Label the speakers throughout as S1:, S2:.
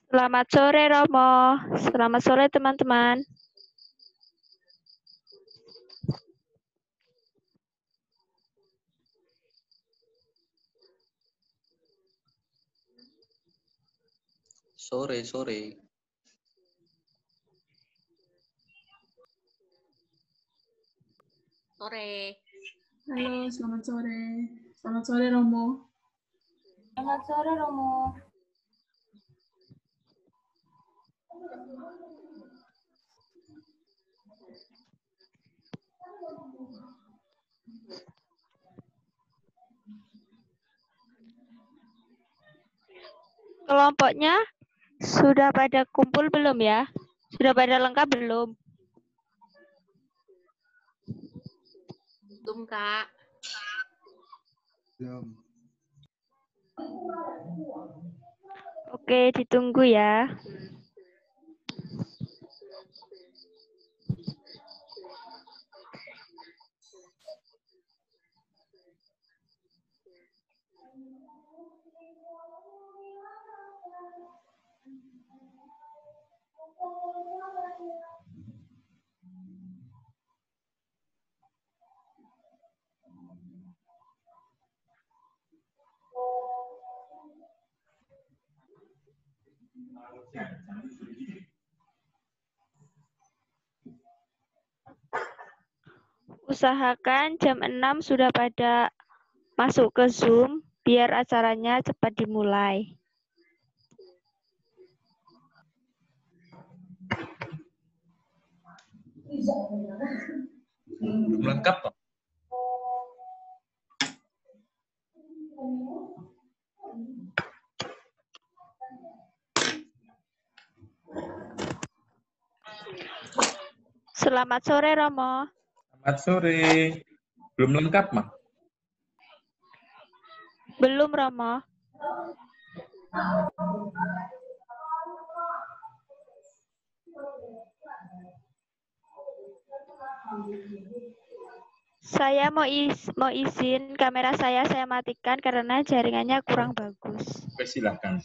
S1: Selamat sore Romo. Selamat sore teman-teman.
S2: Sore.
S3: Halo, selamat sore. Selamat sore, Romo.
S4: Selamat sore, Romo.
S1: Kelompoknya sudah pada kumpul belum ya? Sudah pada lengkap belum?
S5: Belum, Kak.
S6: Belum.
S1: Oke, ditunggu ya. Usahakan jam 6 sudah pada masuk ke Zoom biar acaranya cepat dimulai.
S7: Belum lengkap kok.
S1: Selamat sore Romo.
S7: Selamat sore. Belum lengkap, Mah?
S1: Belum Romo. Saya mau izin kamera saya matikan karena jaringannya kurang bagus.
S7: Oke, silahkan.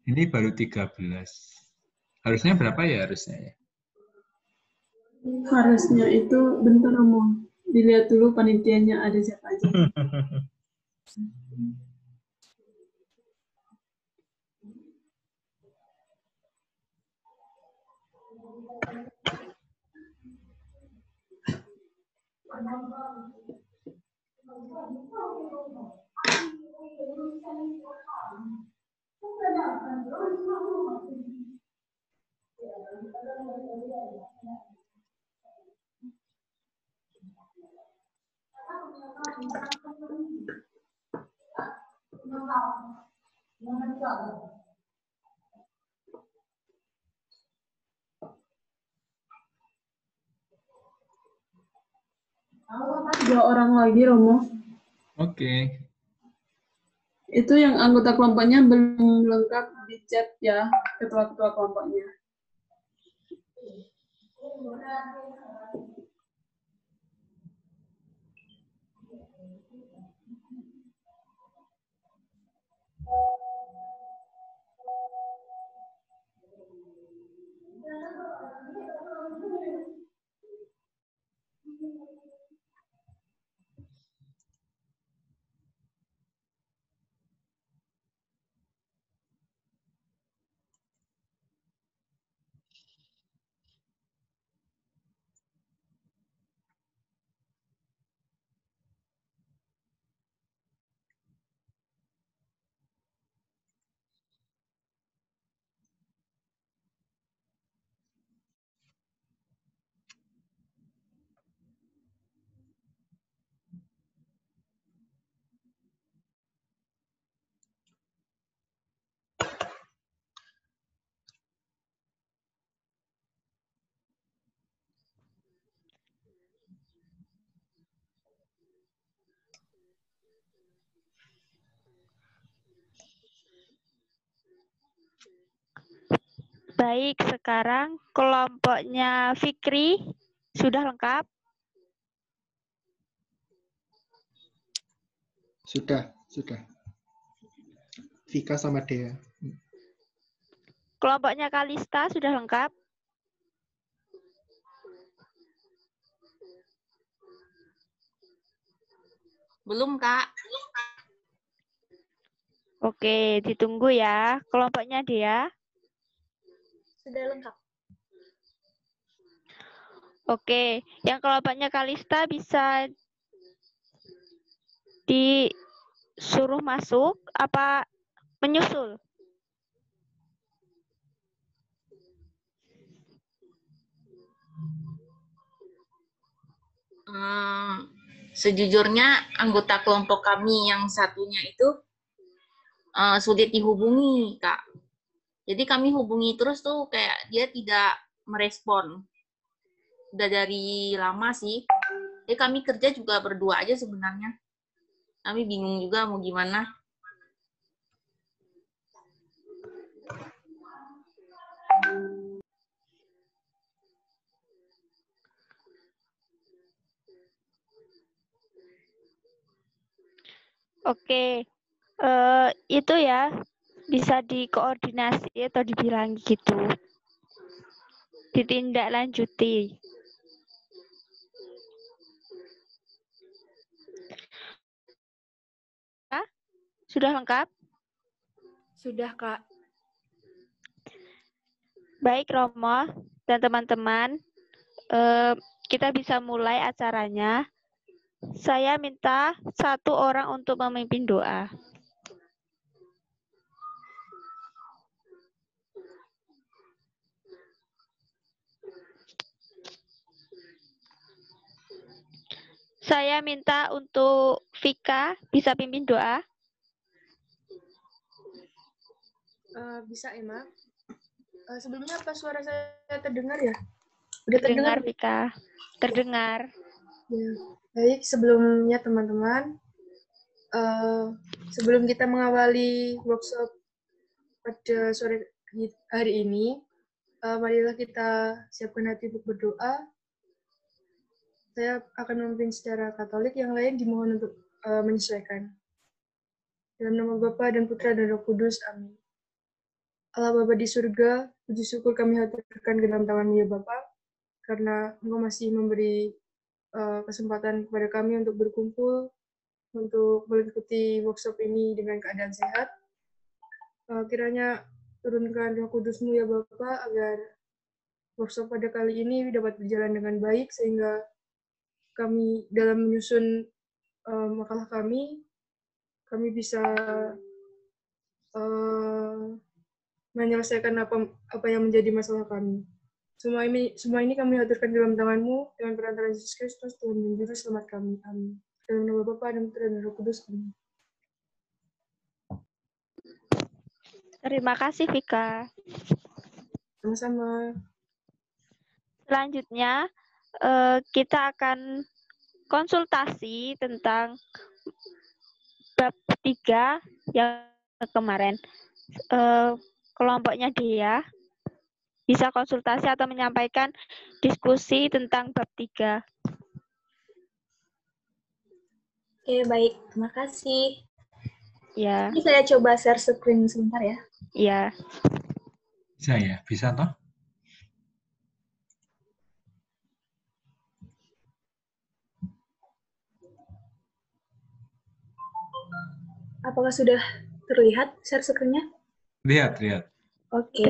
S7: Ini baru 13. Harusnya berapa ya harusnya ya?
S3: Harusnya itu, bentar, Romo. Dilihat dulu panitianya ada siapa aja. Dua orang lagi, Romo.
S7: Oke.
S3: Itu yang anggota kelompoknya belum lengkap di chat ya, ketua-ketua kelompoknya.
S1: Baik, sekarang kelompoknya Fikri sudah lengkap?
S5: Sudah. Vika sama Dea.
S1: Kelompoknya Kalista sudah lengkap?
S6: Belum, Kak.
S1: Oke, ditunggu ya. Kelompoknya Dea?
S4: Sudah lengkap.
S1: Oke, yang kelompoknya Kalista bisa disuruh masuk apa menyusul?
S6: Sejujurnya anggota kelompok kami yang satunya itu sulit dihubungi, Kak. Jadi kami hubungi terus tuh kayak dia tidak merespon. Udah dari lama sih. Jadi kami kerja juga berdua aja sebenarnya. Kami bingung juga mau gimana.
S1: Oke, itu ya bisa dikoordinasi atau dibilang gitu. Ditindaklanjuti. Sudah lengkap?
S4: Sudah, Kak.
S1: Baik, Romo dan teman-teman, kita bisa mulai acaranya. Saya minta satu orang untuk memimpin doa. Saya minta untuk Vika bisa pimpin doa.
S4: Bisa, Emma. Sebelumnya apa suara saya terdengar ya? Udah
S1: Terdengar, Vika. Terdengar.
S4: Ya. Baik, sebelumnya teman-teman, sebelum kita mengawali workshop pada sore hari ini, marilah kita siapkan hati untuk berdoa. Saya akan memimpin secara Katolik, yang lain dimohon untuk menyesuaikan. Dalam nama Bapa dan Putra dan Roh Kudus, amin. Allah Bapa di surga, puji syukur kami haturkan ke dalam tangan-Mu ya Bapa, karena Engkau masih memberi kesempatan kepada kami untuk berkumpul, untuk mengikuti workshop ini dengan keadaan sehat. Kiranya turunkan Roh Kudus-Mu ya Bapa, agar workshop pada kali ini dapat berjalan dengan baik, sehingga kami dalam menyusun makalah kami bisa menyelesaikan apa yang menjadi masalah kami. Semua ini kami haturkan dalam tangan-Mu, dengan perantaraan Yesus Kristus, Tuhan dan Juru Selamat kami. Amin. Dalam nama Bapa dan Putra dan Roh Kudus. Amin.
S1: Terima kasih, Vika.
S4: Sama-sama.
S1: Selanjutnya, kita akan konsultasi tentang bab 3 yang kemarin. Kelompoknya Dea bisa konsultasi atau menyampaikan diskusi tentang bab 3.
S4: Oke, baik. Terima kasih.
S1: Ya.
S4: Ini saya coba share screen sebentar ya.
S1: Ya.
S7: Bisa ya? Bisa toh?
S4: Apakah sudah terlihat share screen-nya?
S7: Lihat.
S4: Oke.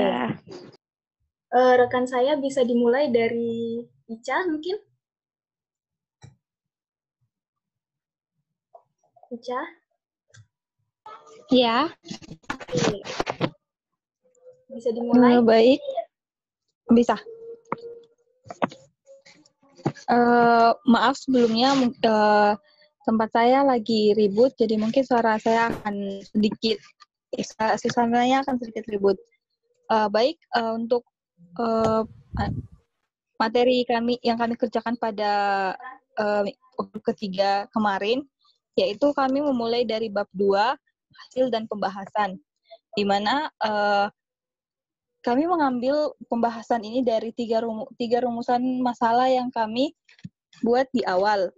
S4: Rekan saya bisa dimulai dari Ica mungkin? Ica?
S8: Ya.
S4: Oke. Bisa dimulai?
S8: Baik. Bisa. Maaf sebelumnya, tempat saya lagi ribut, jadi mungkin suara saya akan sedikit, suasananya akan sedikit ribut. Baik, untuk materi yang kami kerjakan pada ketiga kemarin, yaitu kami memulai dari bab 2, hasil dan pembahasan, di mana kami mengambil pembahasan ini dari tiga rumusan masalah yang kami buat di awal.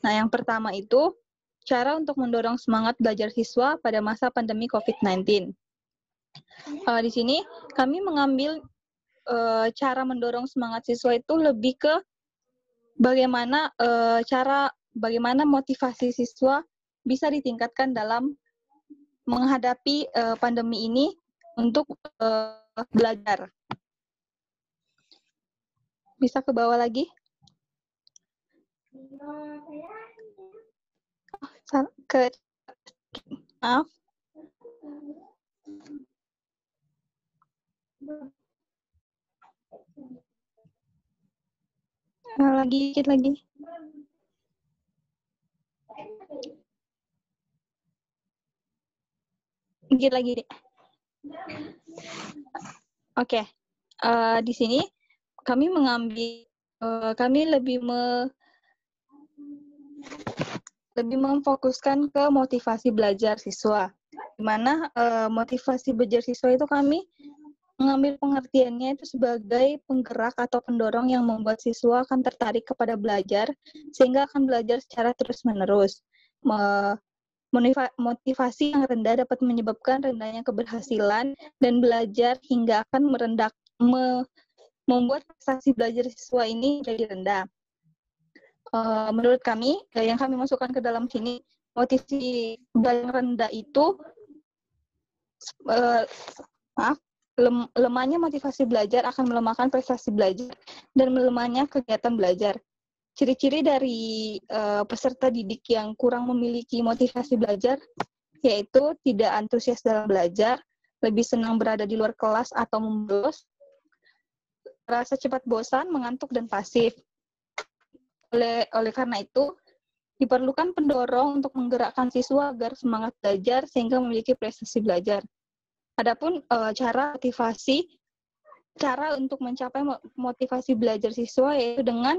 S8: Nah, yang pertama itu cara untuk mendorong semangat belajar siswa pada masa pandemi COVID-19. Di sini kami mengambil cara mendorong semangat siswa itu lebih ke bagaimana bagaimana motivasi siswa bisa ditingkatkan dalam menghadapi pandemi ini untuk belajar. Bisa ke bawah lagi? Maaf. Dikit lagi. Dikit lagi, Dek. Oke. Di sini kami mengambil kami lebih memfokuskan ke motivasi belajar siswa. Di mana motivasi belajar siswa itu kami mengambil pengertiannya itu sebagai penggerak atau pendorong yang membuat siswa akan tertarik kepada belajar, sehingga akan belajar secara terus-menerus. Motivasi yang rendah dapat menyebabkan rendahnya keberhasilan dan belajar hingga akan membuat prestasi belajar siswa ini jadi rendah. Menurut kami, yang kami masukkan ke dalam sini, motivasi yang rendah itu lemahnya motivasi belajar akan melemahkan prestasi belajar dan melemahnya kegiatan belajar. Ciri-ciri dari peserta didik yang kurang memiliki motivasi belajar yaitu tidak antusias dalam belajar, lebih senang berada di luar kelas atau membolos, rasa cepat bosan, mengantuk, dan pasif. Oleh karena itu, diperlukan pendorong untuk menggerakkan siswa agar semangat belajar sehingga memiliki prestasi belajar. Adapun cara untuk mencapai motivasi belajar siswa yaitu dengan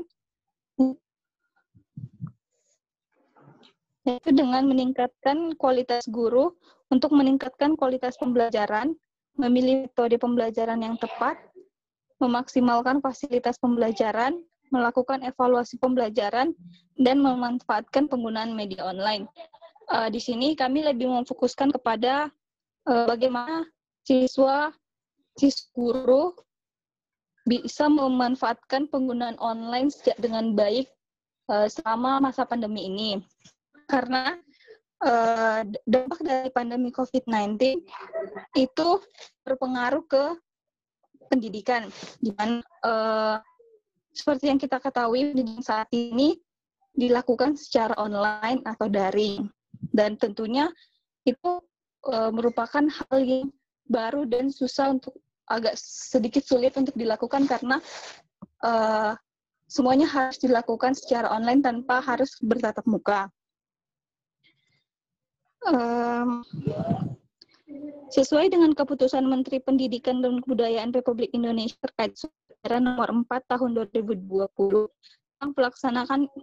S8: meningkatkan kualitas guru untuk meningkatkan kualitas pembelajaran, memilih metode pembelajaran yang tepat, memaksimalkan fasilitas pembelajaran, melakukan evaluasi pembelajaran, dan memanfaatkan penggunaan media online. Di sini kami lebih memfokuskan kepada bagaimana guru bisa memanfaatkan penggunaan online dengan baik selama masa pandemi ini. Karena dampak dari pandemi COVID-19 itu berpengaruh ke pendidikan. Di mana seperti yang kita ketahui, pendidikan saat ini dilakukan secara online atau daring. Dan tentunya itu merupakan hal yang baru dan susah untuk agak sedikit sulit untuk dilakukan karena semuanya harus dilakukan secara online tanpa harus bertatap muka. Sesuai dengan keputusan Menteri Pendidikan dan Kebudayaan Republik Indonesia terkait Surat Edaran Nomor 4 Tahun 2020 tentang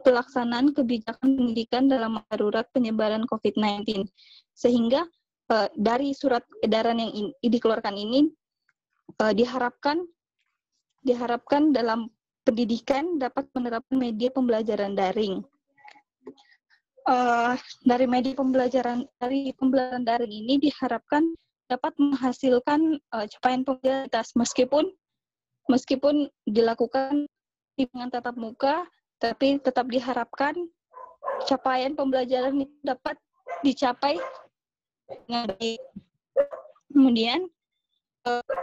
S8: pelaksanaan kebijakan pendidikan dalam darurat penyebaran COVID-19, sehingga dari surat edaran yang dikeluarkan ini diharapkan dalam pendidikan dapat menerapkan media pembelajaran daring. Dari pembelajaran daring ini diharapkan dapat menghasilkan capaian pembelajaran meskipun dilakukan dengan tatap muka, tapi tetap diharapkan capaian pembelajaran itu dapat dicapai dengan baik. Kemudian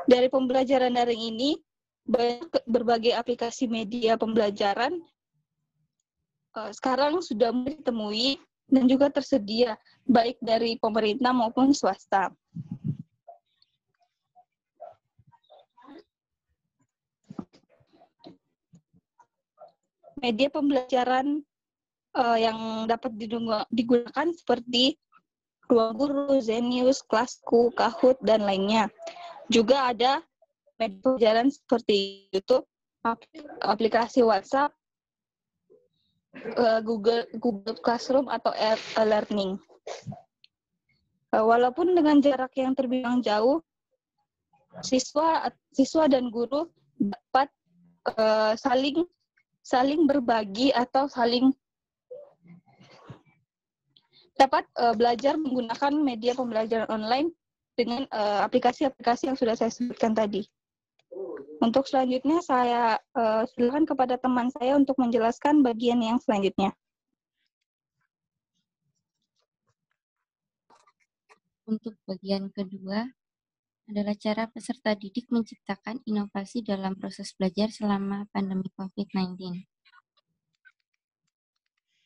S8: dari pembelajaran daring ini berbagai aplikasi media pembelajaran sekarang sudah mulai ditemui dan juga tersedia baik dari pemerintah maupun swasta. Media pembelajaran yang dapat digunakan seperti Ruang Guru, Zenius, Kelasku, Kahoot, dan lainnya. Juga ada media pembelajaran seperti YouTube, aplikasi WhatsApp, Google Classroom, atau e-learning. Walaupun dengan jarak yang terbilang jauh, siswa dan guru dapat saling berbagi atau saling dapat belajar menggunakan media pembelajaran online dengan aplikasi-aplikasi yang sudah saya sebutkan tadi. Untuk selanjutnya saya silakan kepada teman saya untuk menjelaskan bagian yang selanjutnya.
S5: Untuk bagian kedua adalah cara peserta didik menciptakan inovasi dalam proses belajar selama pandemi COVID-19.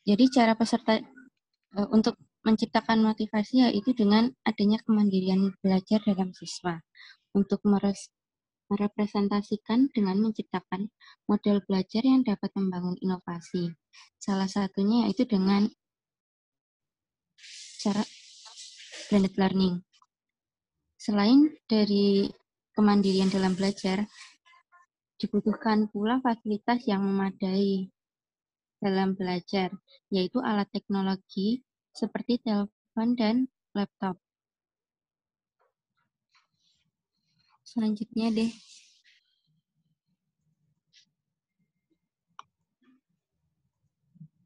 S5: Jadi cara peserta untuk menciptakan motivasi yaitu dengan adanya kemandirian belajar dalam siswa. Untuk merepresentasikan dengan menciptakan model belajar yang dapat membangun inovasi. Salah satunya yaitu dengan cara blended learning. Selain dari kemandirian dalam belajar, dibutuhkan pula fasilitas yang memadai dalam belajar, yaitu alat teknologi seperti telepon dan laptop. Selanjutnya deh.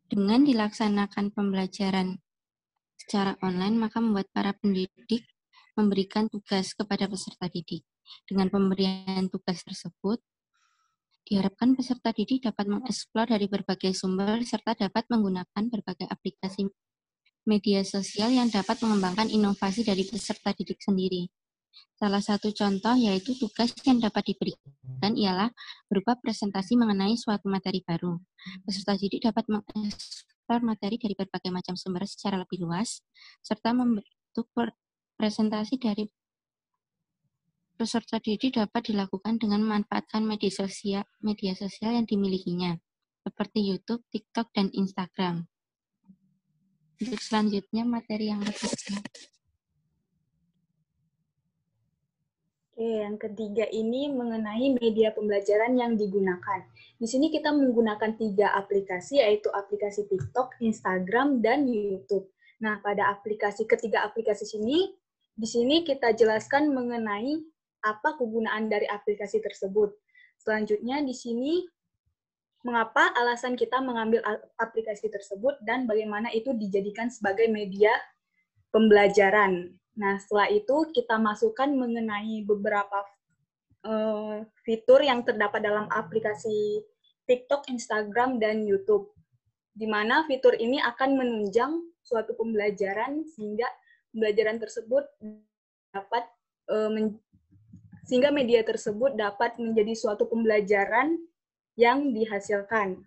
S5: Dengan dilaksanakan pembelajaran secara online, maka membuat para pendidik memberikan tugas kepada peserta didik. Dengan pemberian tugas tersebut, diharapkan peserta didik dapat mengeksplor dari berbagai sumber serta dapat menggunakan berbagai aplikasi media sosial yang dapat mengembangkan inovasi dari peserta didik sendiri. Salah satu contoh yaitu tugas yang dapat diberikan ialah berupa presentasi mengenai suatu materi baru. Peserta didik dapat mengeksplor materi dari berbagai macam sumber secara lebih luas, serta membentuk presentasi dari peserta didik dapat dilakukan dengan memanfaatkan media sosial yang dimilikinya, seperti YouTube, TikTok, dan Instagram. Untuk selanjutnya, materi yang ketiga.
S9: Oke, yang ketiga ini mengenai media pembelajaran yang digunakan. Di sini kita menggunakan 3 aplikasi, yaitu aplikasi TikTok, Instagram, dan YouTube. Nah, pada ketiga aplikasi di sini kita jelaskan mengenai apa kegunaan dari aplikasi tersebut. Selanjutnya di sini mengapa alasan kita mengambil aplikasi tersebut dan bagaimana itu dijadikan sebagai media pembelajaran. Nah, setelah itu kita masukkan mengenai beberapa fitur yang terdapat dalam aplikasi TikTok, Instagram, dan YouTube. Di mana fitur ini akan menunjang suatu pembelajaran sehingga pembelajaran tersebut dapat sehingga media tersebut dapat menjadi suatu pembelajaran yang dihasilkan.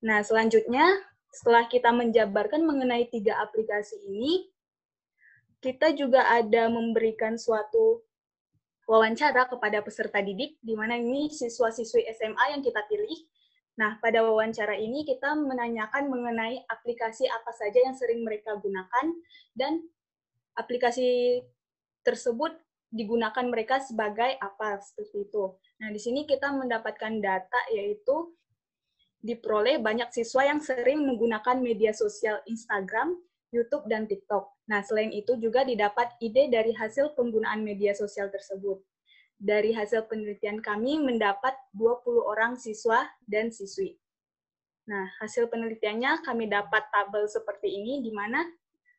S9: Nah, selanjutnya, setelah kita menjabarkan mengenai 3 aplikasi ini, kita juga ada memberikan suatu wawancara kepada peserta didik, di mana ini siswa-siswi SMA yang kita pilih. Nah, pada wawancara ini kita menanyakan mengenai aplikasi apa saja yang sering mereka gunakan, dan aplikasi tersebut digunakan mereka sebagai apa, seperti itu. Nah, di sini kita mendapatkan data, yaitu diperoleh banyak siswa yang sering menggunakan media sosial Instagram, YouTube, dan TikTok. Nah, selain itu juga didapat ide dari hasil penggunaan media sosial tersebut. Dari hasil penelitian kami mendapat 20 orang siswa dan siswi. Nah, hasil penelitiannya kami dapat tabel seperti ini, di mana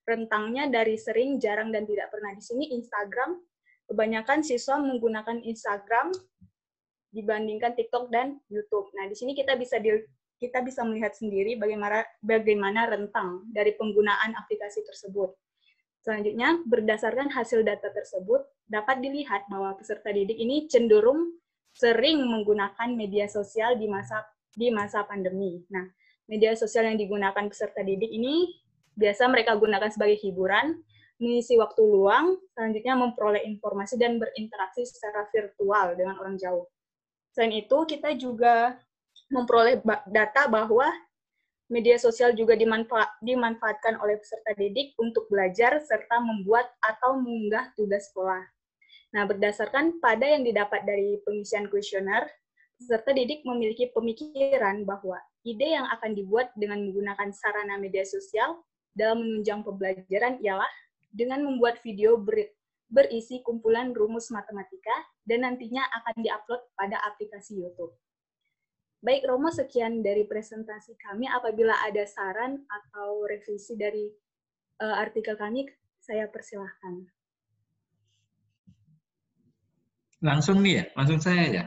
S9: rentangnya dari sering, jarang, dan tidak pernah. Di sini Instagram, kebanyakan siswa menggunakan Instagram dibandingkan TikTok dan YouTube. Nah, di sini kita bisa melihat sendiri bagaimana rentang dari penggunaan aplikasi tersebut. Selanjutnya, berdasarkan hasil data tersebut, dapat dilihat bahwa peserta didik ini cenderung sering menggunakan media sosial di masa pandemi. Nah, media sosial yang digunakan peserta didik ini biasa mereka gunakan sebagai hiburan, mengisi waktu luang, selanjutnya memperoleh informasi dan berinteraksi secara virtual dengan orang jauh. Selain itu, kita juga memperoleh data bahwa media sosial juga dimanfaatkan oleh peserta didik untuk belajar serta membuat atau mengunggah tugas sekolah. Nah, berdasarkan pada yang didapat dari pengisian kuesioner, peserta didik memiliki pemikiran bahwa ide yang akan dibuat dengan menggunakan sarana media sosial dalam menunjang pembelajaran ialah dengan membuat video berisi kumpulan rumus matematika dan nantinya akan diupload pada aplikasi YouTube. Baik, Romo, sekian dari presentasi kami. Apabila ada saran atau revisi dari artikel kami, saya persilahkan.
S7: Langsung nih ya, langsung saya ya.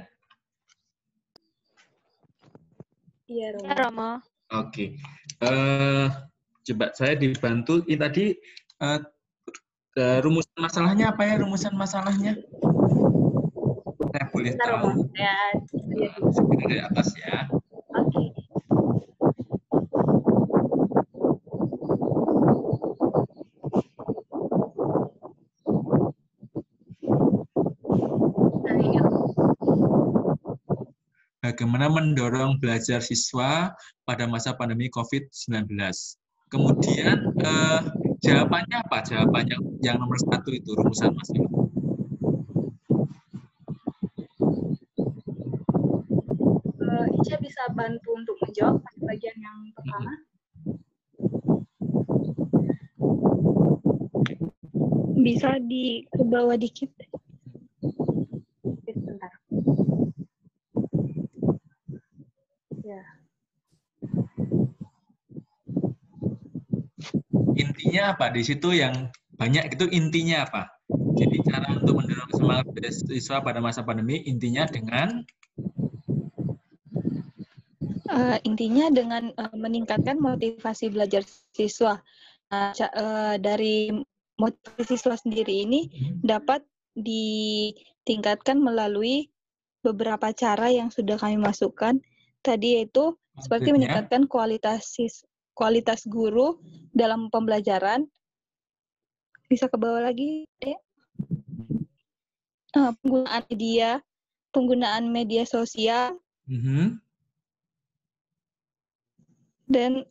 S9: Iya,
S1: Ya, Romo.
S7: Oke. Coba saya dibantu. Ini tadi rumusan masalahnya apa ya? Rumusan masalahnya? Saya boleh
S9: Bentar,
S7: tahu.
S9: Romo. Ya,
S7: Dari atas ya.
S9: Oke.
S7: Bagaimana mendorong belajar siswa pada masa pandemi COVID-19. Kemudian jawabannya apa? Jawabannya yang nomor 1 itu rumusan masalah.
S9: Ica bisa bantu untuk menjawab bagian yang pertama.
S8: Bisa ke bawah dikit.
S9: Sebentar. Ya.
S7: Intinya apa? Di situ yang banyak itu intinya apa? Jadi cara untuk mendorong semangat siswa pada masa pandemi intinya dengan
S8: meningkatkan motivasi belajar siswa. Dari motivasi siswa sendiri ini dapat ditingkatkan melalui beberapa cara yang sudah kami masukkan. Tadi yaitu seperti meningkatkan kualitas guru dalam pembelajaran. Bisa ke bawah lagi, Dek. Penggunaan media sosial. Dan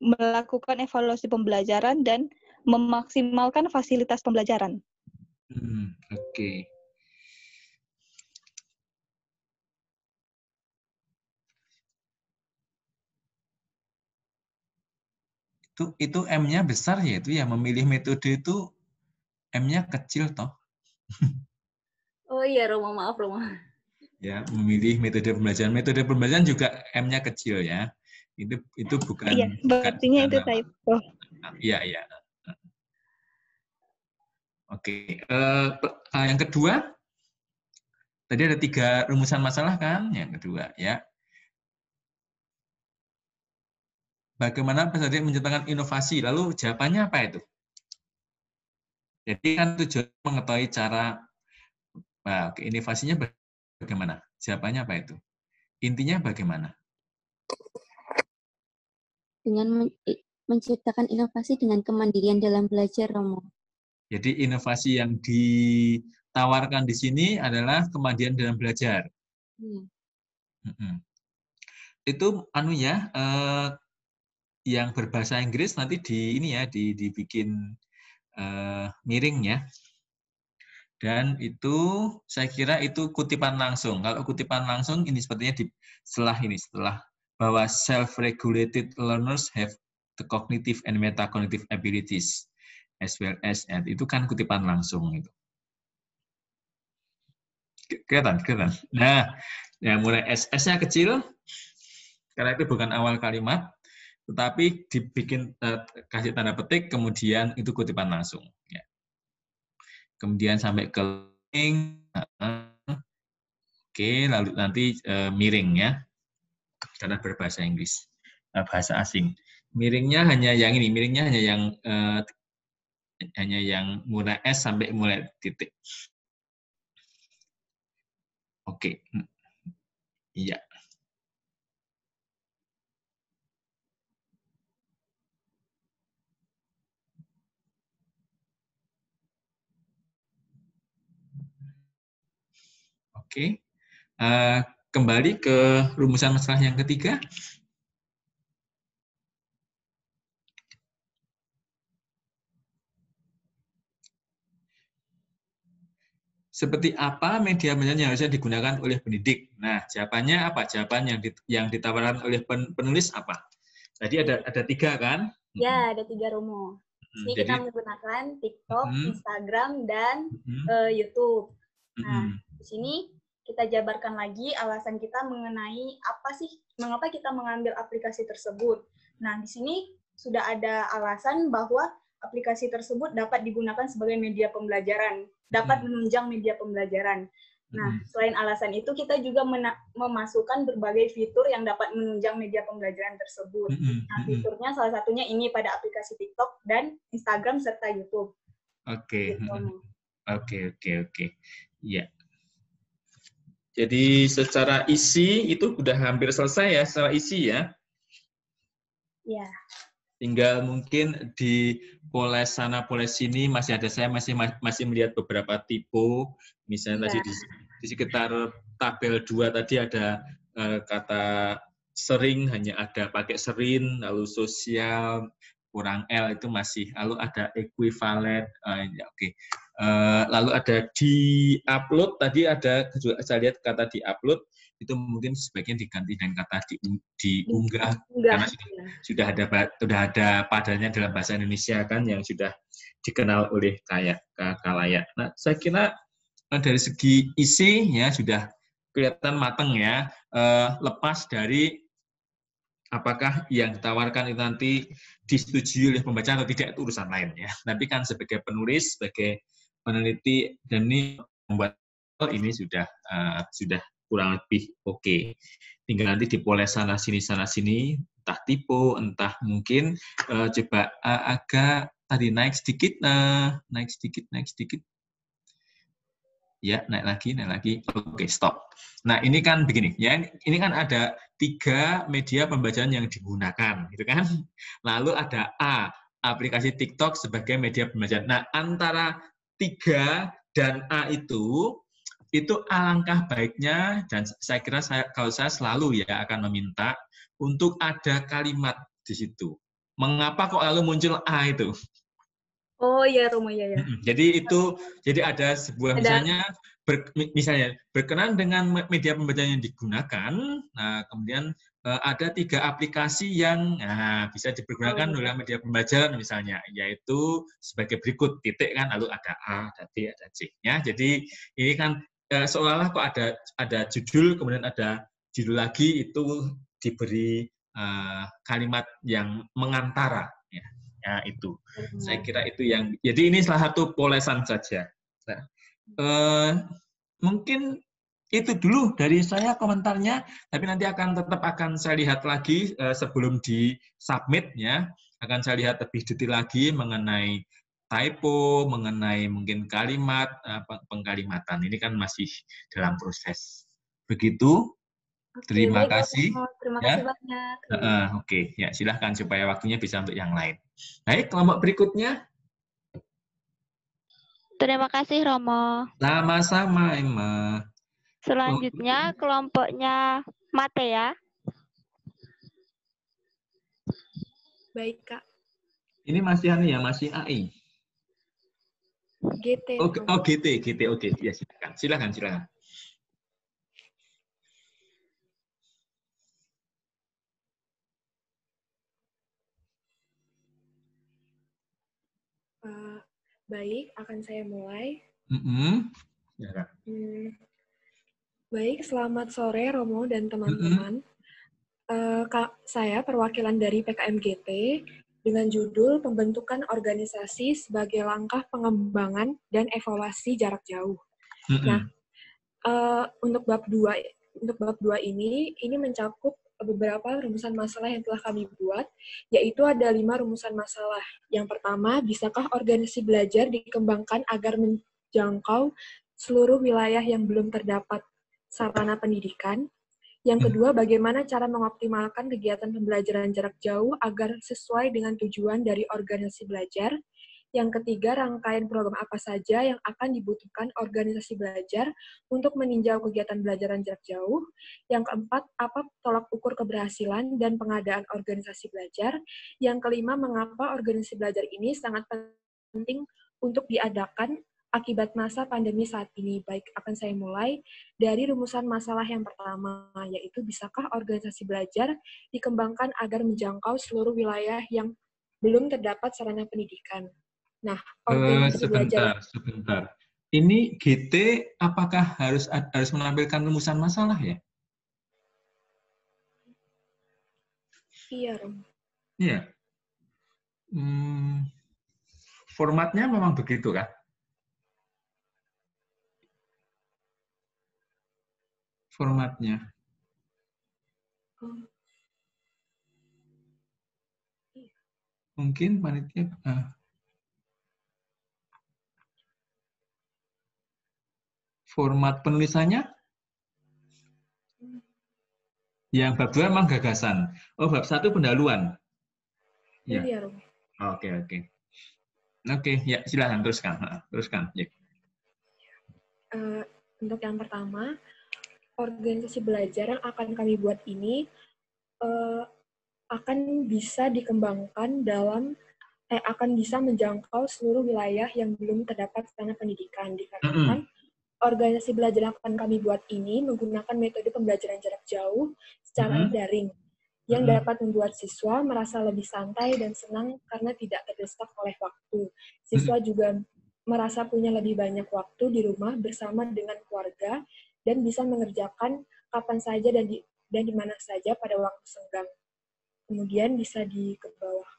S8: melakukan evaluasi pembelajaran dan memaksimalkan fasilitas pembelajaran.
S7: Oke. Itu M-nya besar ya, itu ya, memilih metode itu M-nya kecil toh.
S9: Oh iya, Romo, maaf, Romo.
S7: Ya, memilih metode pembelajaran. Metode pembelajaran juga M-nya kecil ya. Itu bukan.
S8: Iya, berartinya itu typo.
S7: Iya, iya. Oke. Yang kedua, tadi ada 3 rumusan masalah kan? Yang kedua ya. Bagaimana peserta menciptakan inovasi? Lalu jawabannya apa itu? Jadi kan tujuan mengetahui cara inovasinya bagaimana? Jawabannya apa itu? Intinya bagaimana?
S5: Dengan menciptakan inovasi dengan kemandirian dalam belajar, Romo.
S7: Jadi inovasi yang ditawarkan di sini adalah kemandirian dalam belajar. Itu yang berbahasa Inggris nanti dibikin miring ya. Dan itu saya kira itu kutipan langsung. Kalau kutipan langsung ini sepertinya setelah bahwa self-regulated learners have the cognitive and metacognitive abilities as well as, itu kan kutipan langsung itu. Kelihatan. Nah, yang mulai S-nya kecil karena itu bukan awal kalimat, tetapi dibikin kasih tanda petik, kemudian itu kutipan langsung. Ya. Kemudian sampai ke link, oke, lalu nanti miring ya, karena berbahasa Inggris, bahasa asing. Miringnya hanya yang ini, miringnya hanya yang mulai S sampai mulai titik. Oke, iya. Oke, kembali ke rumusan masalah yang ketiga. Seperti apa media yang harusnya digunakan oleh pendidik? Nah, jawabannya apa? Jawaban yang ditawarkan oleh penulis apa? Tadi ada 3 kan?
S9: Ya, ada 3, Romo. Ini kita menggunakan TikTok, Instagram, dan YouTube. Nah, di sini kita jabarkan lagi alasan kita mengenai apa sih, mengapa kita mengambil aplikasi tersebut. Nah, di sini sudah ada alasan bahwa aplikasi tersebut dapat digunakan sebagai media pembelajaran, dapat menunjang media pembelajaran. Nah, selain alasan itu, kita juga memasukkan berbagai fitur yang dapat menunjang media pembelajaran tersebut. Nah, fiturnya salah satunya ini pada aplikasi TikTok dan Instagram serta YouTube.
S7: Oke.
S9: Gitu.
S7: Oke. Ya. Jadi secara isi itu udah hampir selesai ya, secara isi ya.
S9: Ya.
S7: Tinggal mungkin di poles sana poles sini masih ada, saya masih melihat beberapa tipe. Misalnya tadi di sekitar tabel 2 tadi ada kata sering, hanya ada pakai serin, lalu sosial kurang L itu masih, lalu ada equivalent, ya oke. Lalu ada di upload, tadi ada juga saya lihat kata di upload itu mungkin sebagian diganti dengan kata diunggah karena sudah ada padanya dalam bahasa Indonesia kan yang sudah dikenal oleh kalayak. Nah, saya kira dari segi isi ya sudah kelihatan matang ya, lepas dari apakah yang ditawarkan itu nanti disetujui oleh pembaca atau tidak itu urusan lain ya. Tapi kan sebagai penulis, sebagai peneliti dan ini membuat ini sudah kurang lebih oke. Tinggal nanti dipoles sana sini, entah tipe, entah mungkin coba agak tadi naik sedikit. Ya, naik lagi. Oke, stop. Nah, ini kan begini, ya. Ini kan ada 3 media pembelajaran yang digunakan, gitu kan? Lalu ada A, aplikasi TikTok sebagai media pembelajaran. Nah, antara 3 dan A itu alangkah baiknya, dan saya kira kalau saya selalu ya akan meminta untuk ada kalimat di situ. Mengapa kok lalu muncul A itu?
S9: Oh iya, Romo, ya.
S7: Jadi ada sebuah misalnya berkenan dengan media pembelajaran yang digunakan. Nah, kemudian ada 3 aplikasi yang bisa dipergunakan dalam media pembelajaran misalnya, yaitu sebagai berikut titik kan, lalu ada A, ada B, ada C. Ya, jadi ini kan seolah-olah kok ada judul, kemudian ada judul lagi itu diberi kalimat yang mengantara. Ya, itu. Saya kira itu yang. Jadi ini salah satu polesan saja. Nah, mungkin itu dulu dari saya komentarnya. Tapi nanti tetap akan saya lihat lagi sebelum di submit ya. Akan saya lihat lebih detail lagi mengenai typo, mengenai mungkin kalimat, pengkalimatan. Ini kan masih dalam proses. Begitu. Terima kasih.
S9: Terima kasih banyak.
S7: Oke, ya silahkan supaya waktunya bisa untuk yang lain. Baik, kelompok berikutnya.
S1: Terima kasih, Romo.
S7: Sama-sama, Emma.
S1: Selanjutnya kelompoknya Mate ya.
S4: Baik, Kak.
S7: Ini masih masih AI.
S4: GT.
S7: GT. Oke. Ya, silakan.
S4: Baik, akan saya mulai.
S7: Ya, Kak.
S4: Baik, selamat sore Romo dan teman-teman. Saya perwakilan dari PKMGT dengan judul Pembentukan Organisasi sebagai Langkah Pengembangan dan Evaluasi Jarak Jauh. Nah, untuk bab 2 ini mencakup beberapa rumusan masalah yang telah kami buat, yaitu ada 5 rumusan masalah. Yang pertama, bisakah organisasi belajar dikembangkan agar menjangkau seluruh wilayah yang belum terdapat sarana pendidikan? Yang kedua, bagaimana cara mengoptimalkan kegiatan pembelajaran jarak jauh agar sesuai dengan tujuan dari organisasi belajar? Yang ketiga, rangkaian program apa saja yang akan dibutuhkan organisasi belajar untuk meninjau kegiatan pembelajaran jarak jauh. Yang keempat, apa tolak ukur keberhasilan dan pengadaan organisasi belajar. Yang kelima, mengapa organisasi belajar ini sangat penting untuk diadakan akibat masa pandemi saat ini. Baik, akan saya mulai dari rumusan masalah yang pertama, yaitu bisakah organisasi belajar dikembangkan agar menjangkau seluruh wilayah yang belum terdapat sarana pendidikan. Nah, organisasi belajar...
S7: Sebentar. Ini GT apakah harus menampilkan rumusan masalah ya?
S4: Iya, Rom.
S7: Iya. Formatnya memang begitu kan? Formatnya. Mungkin panitia format penulisannya yang bab 2 memang gagasan. Oh, bab 1 pendahuluan. Ya.
S4: Iya, Rom.
S7: Oke. Oke, ya silakan teruskan. Teruskan. Ya.
S4: Untuk yang pertama, organisasi belajar yang akan kami buat ini akan bisa dikembangkan akan bisa menjangkau seluruh wilayah yang belum terdapat sarana pendidikan. Dikarenakan organisasi belajar yang akan kami buat ini menggunakan metode pembelajaran jarak jauh secara daring, yang dapat membuat siswa merasa lebih santai dan senang karena tidak terdesak oleh waktu. Siswa juga merasa punya lebih banyak waktu di rumah bersama dengan keluarga dan bisa mengerjakan kapan saja dan di mana saja pada waktu senggang. Kemudian bisa ke bawah.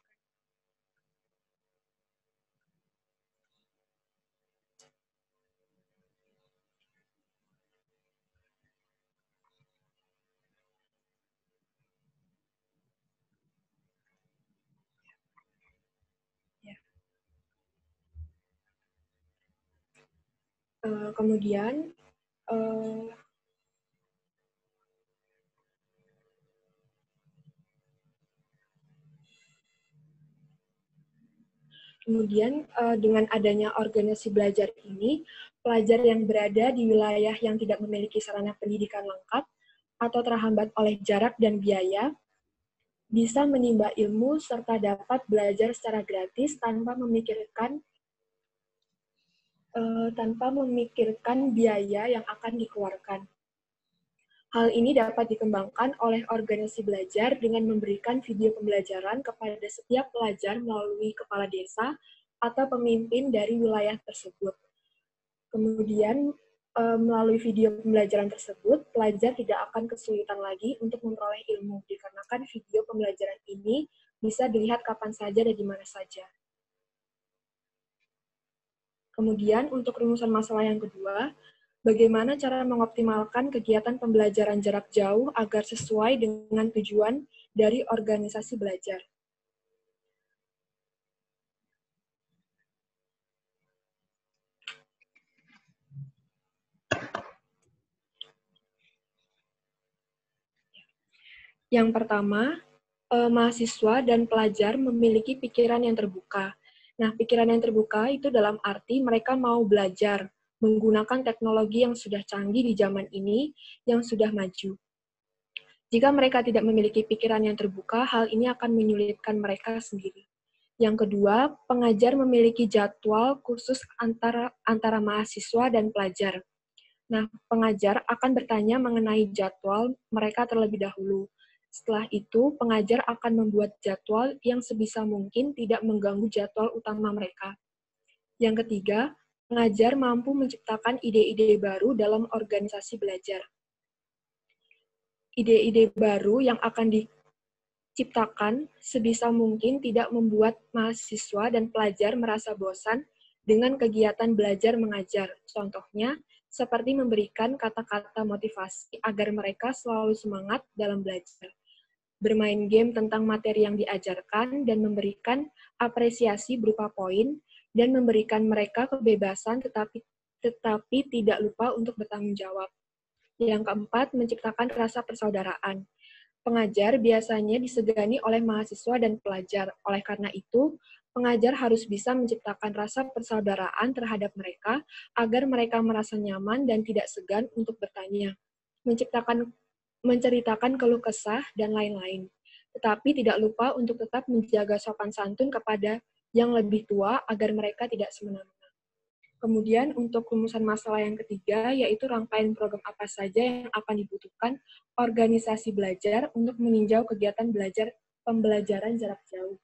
S4: Kemudian dengan adanya organisasi belajar ini, pelajar yang berada di wilayah yang tidak memiliki sarana pendidikan lengkap atau terhambat oleh jarak dan biaya, bisa menimba ilmu serta dapat belajar secara gratis tanpa memikirkan biaya yang akan dikeluarkan. Hal ini dapat dikembangkan oleh organisasi belajar dengan memberikan video pembelajaran kepada setiap pelajar melalui kepala desa atau pemimpin dari wilayah tersebut. Kemudian, melalui video pembelajaran tersebut, pelajar tidak akan kesulitan lagi untuk memperoleh ilmu, dikarenakan video pembelajaran ini bisa dilihat kapan saja dan di mana saja. Kemudian, untuk rumusan masalah yang kedua, bagaimana cara mengoptimalkan kegiatan pembelajaran jarak jauh agar sesuai dengan tujuan dari organisasi belajar? Yang pertama, mahasiswa dan pelajar memiliki pikiran yang terbuka. Nah, pikiran yang terbuka itu dalam arti mereka mau belajar, menggunakan teknologi yang sudah canggih di zaman ini, yang sudah maju. Jika mereka tidak memiliki pikiran yang terbuka, hal ini akan menyulitkan mereka sendiri. Yang kedua, pengajar memiliki jadwal khusus antara mahasiswa dan pelajar. Nah, pengajar akan bertanya mengenai jadwal mereka terlebih dahulu. Setelah itu, pengajar akan membuat jadwal yang sebisa mungkin tidak mengganggu jadwal utama mereka. Yang ketiga, pengajar mampu menciptakan ide-ide baru dalam organisasi belajar. Ide-ide baru yang akan diciptakan sebisa mungkin tidak membuat mahasiswa dan pelajar merasa bosan dengan kegiatan belajar mengajar. Contohnya, seperti memberikan kata-kata motivasi agar mereka selalu semangat dalam belajar. Bermain game tentang materi yang diajarkan dan memberikan apresiasi berupa poin dan memberikan mereka kebebasan tetapi tidak lupa untuk bertanggung jawab. Yang keempat, menciptakan rasa persaudaraan. Pengajar biasanya disegani oleh mahasiswa dan pelajar. Oleh karena itu, pengajar harus bisa menciptakan rasa persaudaraan terhadap mereka agar mereka merasa nyaman dan tidak segan untuk bertanya, menceritakan keluh kesah, dan lain-lain. Tetapi tidak lupa untuk tetap menjaga sopan santun kepada yang lebih tua agar mereka tidak semena-mena. Kemudian untuk rumusan masalah yang ketiga, yaitu rangkaian program apa saja yang akan dibutuhkan organisasi belajar untuk meninjau kegiatan pembelajaran jarak jauh.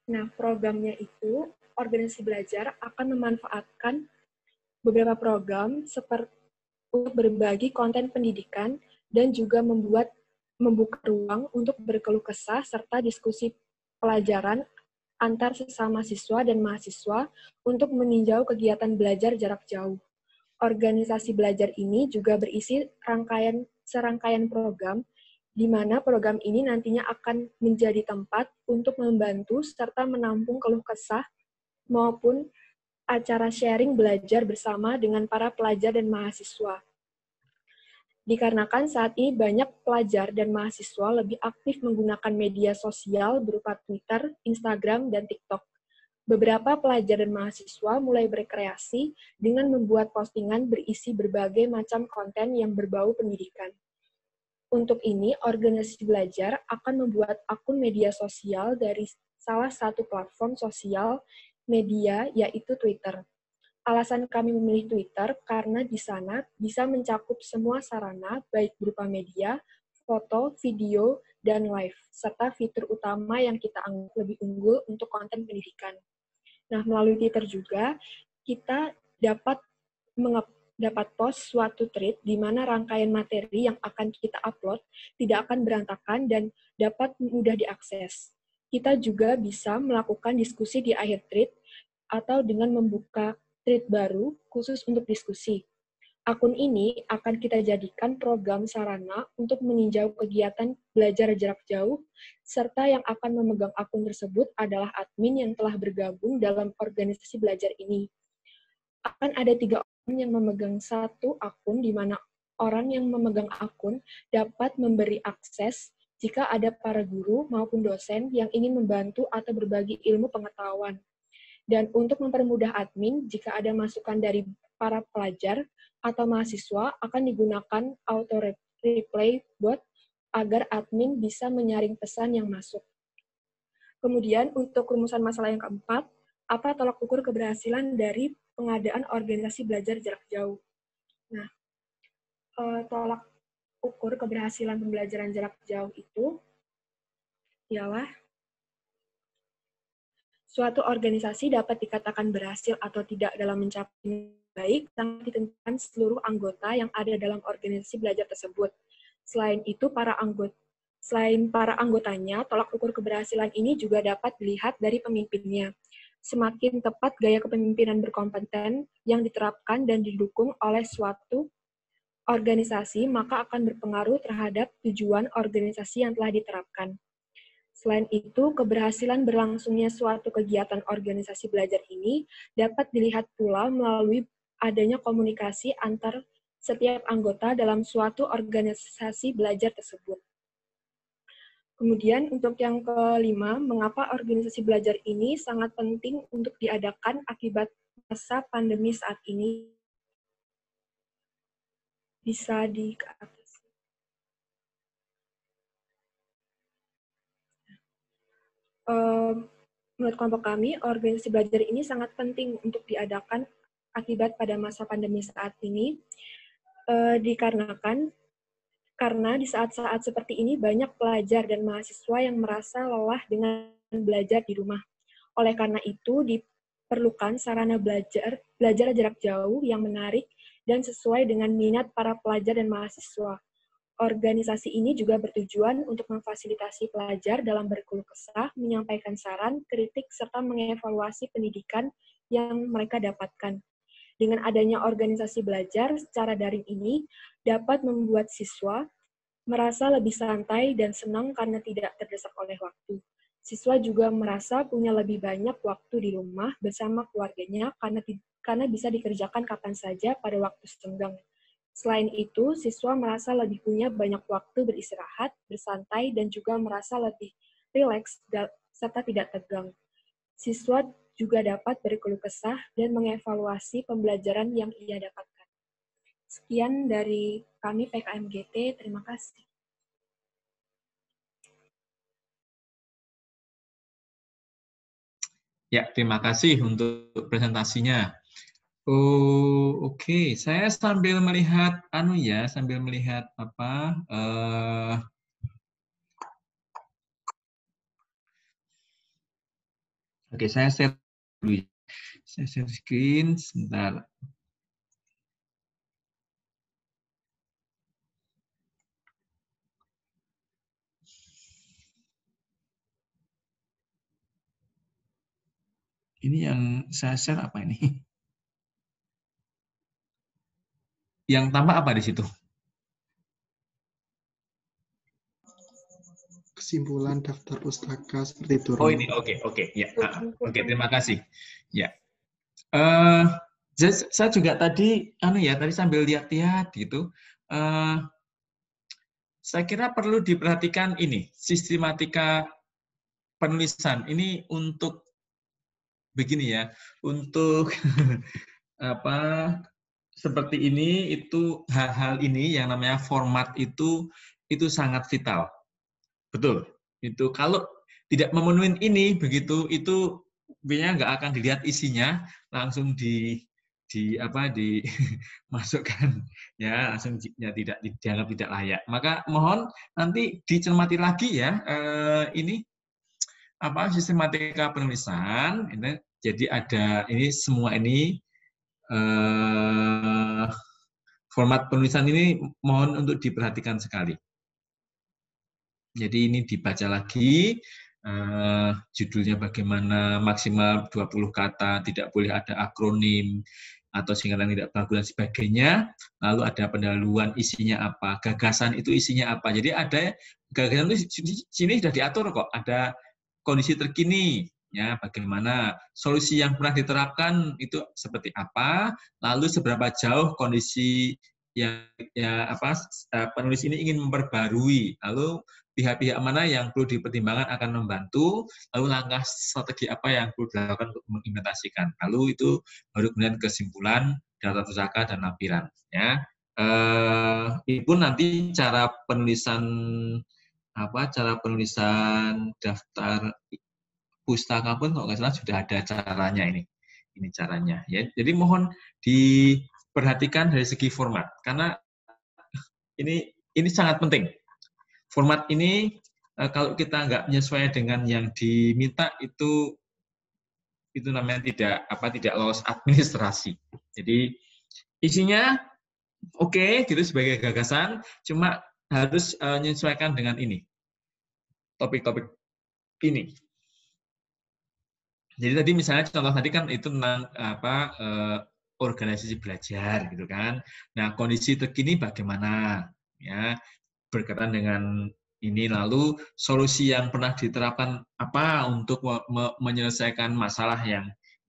S4: Nah, programnya itu, organisasi belajar akan memanfaatkan beberapa program seperti untuk berbagi konten pendidikan dan juga membuka ruang untuk berkeluh kesah serta diskusi pelajaran antar sesama siswa dan mahasiswa untuk meninjau kegiatan belajar jarak jauh. Organisasi belajar ini juga berisi serangkaian program, di mana program ini nantinya akan menjadi tempat untuk membantu serta menampung keluh kesah maupun acara sharing belajar bersama dengan para pelajar dan mahasiswa. Dikarenakan saat ini banyak pelajar dan mahasiswa lebih aktif menggunakan media sosial berupa Twitter, Instagram, dan TikTok. Beberapa pelajar dan mahasiswa mulai berkreasi dengan membuat postingan berisi berbagai macam konten yang berbau pendidikan. Untuk ini, organisasi belajar akan membuat akun media sosial dari salah satu platform sosial media, yaitu Twitter. Alasan kami memilih Twitter karena di sana bisa mencakup semua sarana, baik berupa media, foto, video, dan live, serta fitur utama yang kita anggap lebih unggul untuk konten pendidikan. Nah, melalui Twitter juga, kita dapat post suatu thread di mana rangkaian materi yang akan kita upload tidak akan berantakan dan dapat mudah diakses. Kita juga bisa melakukan diskusi di akhir thread atau dengan membuka thread baru khusus untuk diskusi. Akun ini akan kita jadikan program sarana untuk meninjau kegiatan belajar jarak jauh, serta yang akan memegang akun tersebut adalah admin yang telah bergabung dalam organisasi belajar ini. Akan ada 3 orang yang memegang satu akun, di mana orang yang memegang akun dapat memberi akses jika ada para guru maupun dosen yang ingin membantu atau berbagi ilmu pengetahuan. Dan untuk mempermudah admin, jika ada masukan dari para pelajar atau mahasiswa, akan digunakan auto-replay bot agar admin bisa menyaring pesan yang masuk. Kemudian, untuk rumusan masalah yang keempat, apa tolak ukur keberhasilan dari pengadaan organisasi belajar jarak jauh? Nah, tolak ukur keberhasilan pembelajaran jarak jauh itu ialah suatu organisasi dapat dikatakan berhasil atau tidak dalam mencapai baik sangat ditentukan seluruh anggota yang ada dalam organisasi belajar tersebut. Selain para anggotanya, tolak ukur keberhasilan ini juga dapat dilihat dari pemimpinnya. Semakin tepat gaya kepemimpinan berkompeten yang diterapkan dan didukung oleh suatu organisasi, maka akan berpengaruh terhadap tujuan organisasi yang telah diterapkan. Selain itu, keberhasilan berlangsungnya suatu kegiatan organisasi belajar ini dapat dilihat pula melalui adanya komunikasi antar setiap anggota dalam suatu organisasi belajar tersebut. Kemudian untuk yang kelima, mengapa organisasi belajar ini sangat penting untuk diadakan akibat masa pandemi saat ini? Bisa di atas. Menurut kelompok kami, organisasi belajar ini sangat penting untuk diadakan akibat pada masa pandemi saat ini, dikarenakan karena di saat-saat seperti ini banyak pelajar dan mahasiswa yang merasa lelah dengan belajar di rumah. Oleh karena itu, diperlukan sarana belajar jarak jauh yang menarik dan sesuai dengan minat para pelajar dan mahasiswa. Organisasi ini juga bertujuan untuk memfasilitasi pelajar dalam berkeluh kesah, menyampaikan saran, kritik, serta mengevaluasi pendidikan yang mereka dapatkan. Dengan adanya organisasi belajar secara daring ini, dapat membuat siswa merasa lebih santai dan senang karena tidak terdesak oleh waktu. Siswa juga merasa punya lebih banyak waktu di rumah bersama keluarganya karena bisa dikerjakan kapan saja pada waktu senggang. Selain itu, siswa merasa lebih punya banyak waktu beristirahat, bersantai, dan juga merasa lebih rileks serta tidak tegang. Siswa juga dapat berkeluh kesah dan mengevaluasi pembelajaran yang ia dapatkan. Sekian dari kami PKMGT, terima kasih.
S7: Ya, terima kasih untuk presentasinya. Oh, oke. Saya sambil melihat apa? Oke, saya share dulu. Saya share screen sebentar. Ini yang saya share apa ini? Yang tambah apa di situ?
S10: Kesimpulan daftar pustaka seperti itu.
S7: Oh ini, oke, ya, oke, terima kasih. Ya, saya juga tadi, tadi sambil lihat-lihat gitu. Saya kira perlu diperhatikan ini sistematika penulisan. Ini untuk begini ya, untuk apa? Seperti ini, itu hal-hal ini yang namanya format itu sangat vital. Betul. Itu kalau tidak memenuhi ini begitu, itu biasanya nggak akan dilihat isinya, langsung dimasukkan ya, langsung ya, tidak dianggap tidak layak. Maka mohon nanti dicermati lagi ya, ini sistematika penulisan. Ini, jadi ada ini semua ini format penulisan ini mohon untuk diperhatikan sekali. Jadi ini dibaca lagi, judulnya bagaimana, maksimal 20 kata, tidak boleh ada akronim, atau singkatan tidak bagus, dan sebagainya. Lalu ada pendahuluan, isinya apa, gagasan itu isinya apa. Jadi ada gagasan itu di sini sudah diatur kok, ada kondisi terkini, ya bagaimana, solusi yang pernah diterapkan itu seperti apa, lalu seberapa jauh kondisi yang penulis ini ingin memperbarui, lalu pihak-pihak mana yang perlu dipertimbangkan akan membantu, lalu langkah strategi apa yang perlu dilakukan untuk mengimplementasikan. Lalu itu baru kemudian kesimpulan, daftar pustaka dan lampiran. Ya, itu nanti cara penulisan daftar pustaka pun kalau nggak salah sudah ada caranya ini. Ini caranya. Ya, jadi mohon diperhatikan dari segi format, karena ini sangat penting. Format ini kalau kita nggak menyesuaikan dengan yang diminta itu namanya tidak lolos administrasi. Jadi isinya oke, gitu sebagai gagasan, cuma harus menyesuaikan dengan ini, topik-topik ini. Jadi tadi misalnya contoh tadi kan itu tentang organisasi belajar gitu kan. Nah, kondisi terkini bagaimana ya, berkaitan dengan ini, lalu solusi yang pernah diterapkan apa untuk menyelesaikan masalah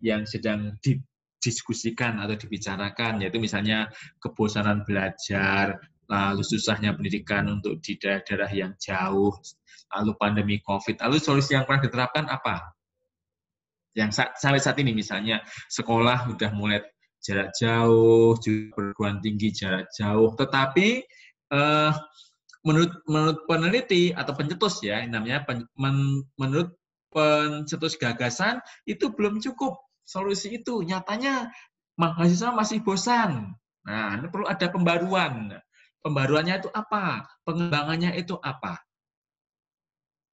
S7: yang sedang didiskusikan atau dibicarakan, yaitu misalnya kebosanan belajar, lalu susahnya pendidikan untuk di daerah-daerah yang jauh, lalu pandemi COVID, lalu solusi yang pernah diterapkan apa? Yang sampai saat ini misalnya sekolah sudah mulai jarak jauh, juga perguruan tinggi jarak jauh, tetapi menurut peneliti atau pencetus ya, namanya menurut pencetus gagasan itu belum cukup solusi itu. Nyatanya mahasiswa masih bosan. Nah, ini perlu ada pembaruan. Pembaruannya itu apa? Pengembangannya itu apa?